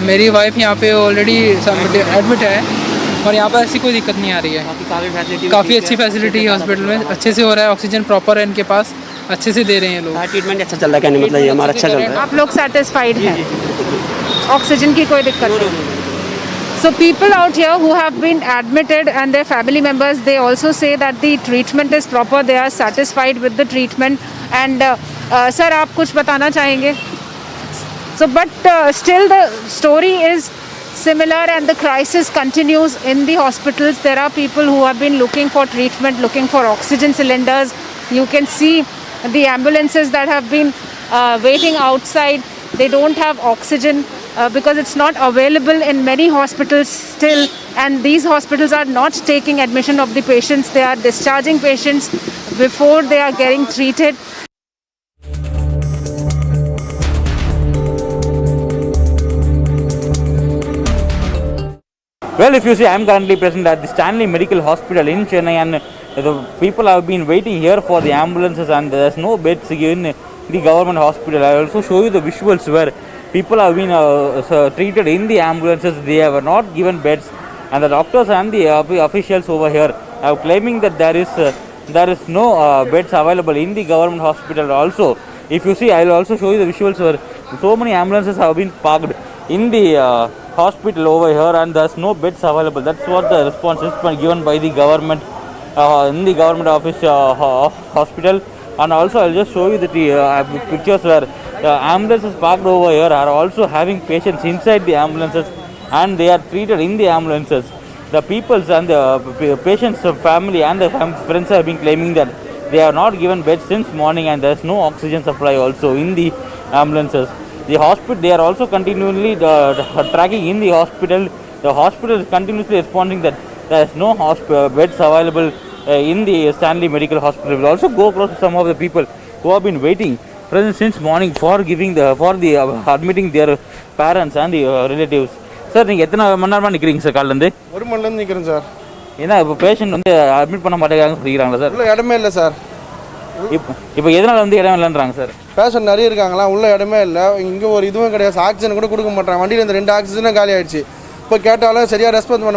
S5: मेरी वाइफ यहाँ पे ऑलरेडी एडमिट है, और यहाँ पर ऐसी कोई दिक्कत नहीं आ रही है। काफ़ी अच्छी फैसिलिटी है हॉस्पिटल में, अच्छे से हो रहा है, ऑक्सीजन प्रॉपर है इनके पास, अच्छे से दे रहे हैं लोग।
S6: ट्रीटमेंट अच्छा चल रहा है, कहने मतलब ये हमारा अच्छा चल रहा है।
S2: आप लोग सेटिस्फाइड हैं? ऑक्सीजन की कोई दिक्कत नहीं? So people out here who have been admitted and their family members, they also say that the treatment is proper, they are satisfied with the treatment. And sir, आप कुछ बताना चाहेंगे? So but still the story is similar and the crisis continues in the hospitals. There are people who have been looking for treatment, looking for oxygen cylinders. You can see the ambulances that have been waiting outside. They don't have oxygen because it's not available in many hospitals still, and these hospitals are not taking admission of the patients. They are discharging patients before they are getting treated.
S7: Well, if you see, I am currently present at the Stanley Medical Hospital in Chennai, and the people have been waiting here for the ambulances, and there's no beds here in the government hospital. I will also show you the visuals where people have been treated in the ambulances. They have not given beds, and the doctors and the officials over here are claiming that there is no beds available in the government hospital. Also, if you see, I will also show you the visuals where so many ambulances have been parked in the hospital over here, and there's no beds available. That's what the response is given by the government in the government office hospital. And also I'll just show you the pictures where ambulances parked over here are also having patients inside the ambulances, and they are treated in the ambulances. The peoples and the patients' family and the friends have been claiming that they are not given beds since morning, and there is no oxygen supply also in the ambulances. The hospital, they are also continually tracking in the hospital. The hospital is continuously responding that there is no beds available in the Stanley Medical Hospital. We will also go across to some of the people who have been waiting since morning for admitting their parents and the relatives. Sir, நீங்க எத்தனை மணி நேரமா நிக்கிறீங்க sir? காலையில இருந்து
S24: 1 மணி நேரம் நிக்கிறேன் sir.
S7: ஏன்னா இப்போ பேஷண்ட் வந்து அட்மிட் பண்ண மாட்டேங்கிறாங்கன்னு சொல்லிக்கிறாங்களா சார்?
S24: உள்ள இடமே இல்லை சார்.
S7: இப்போ எதனால வந்து இடம் இல்லைன்றாங்க சார்?
S24: பேஷண்ட் நிறைய இருக்காங்களா, உள்ள இடமே இல்லை. இங்கே ஒரு இதுவும் கிடையாது, ஆக்சிஜன் கூட கொடுக்க மாட்டாங்க. வண்டியில் இந்த 2 ஆக்சிஜனும் காலி ஆயிடுச்சு. இப்போ கேட்டாலும் சரியாக ரெஸ்பான்ஸ் பண்ண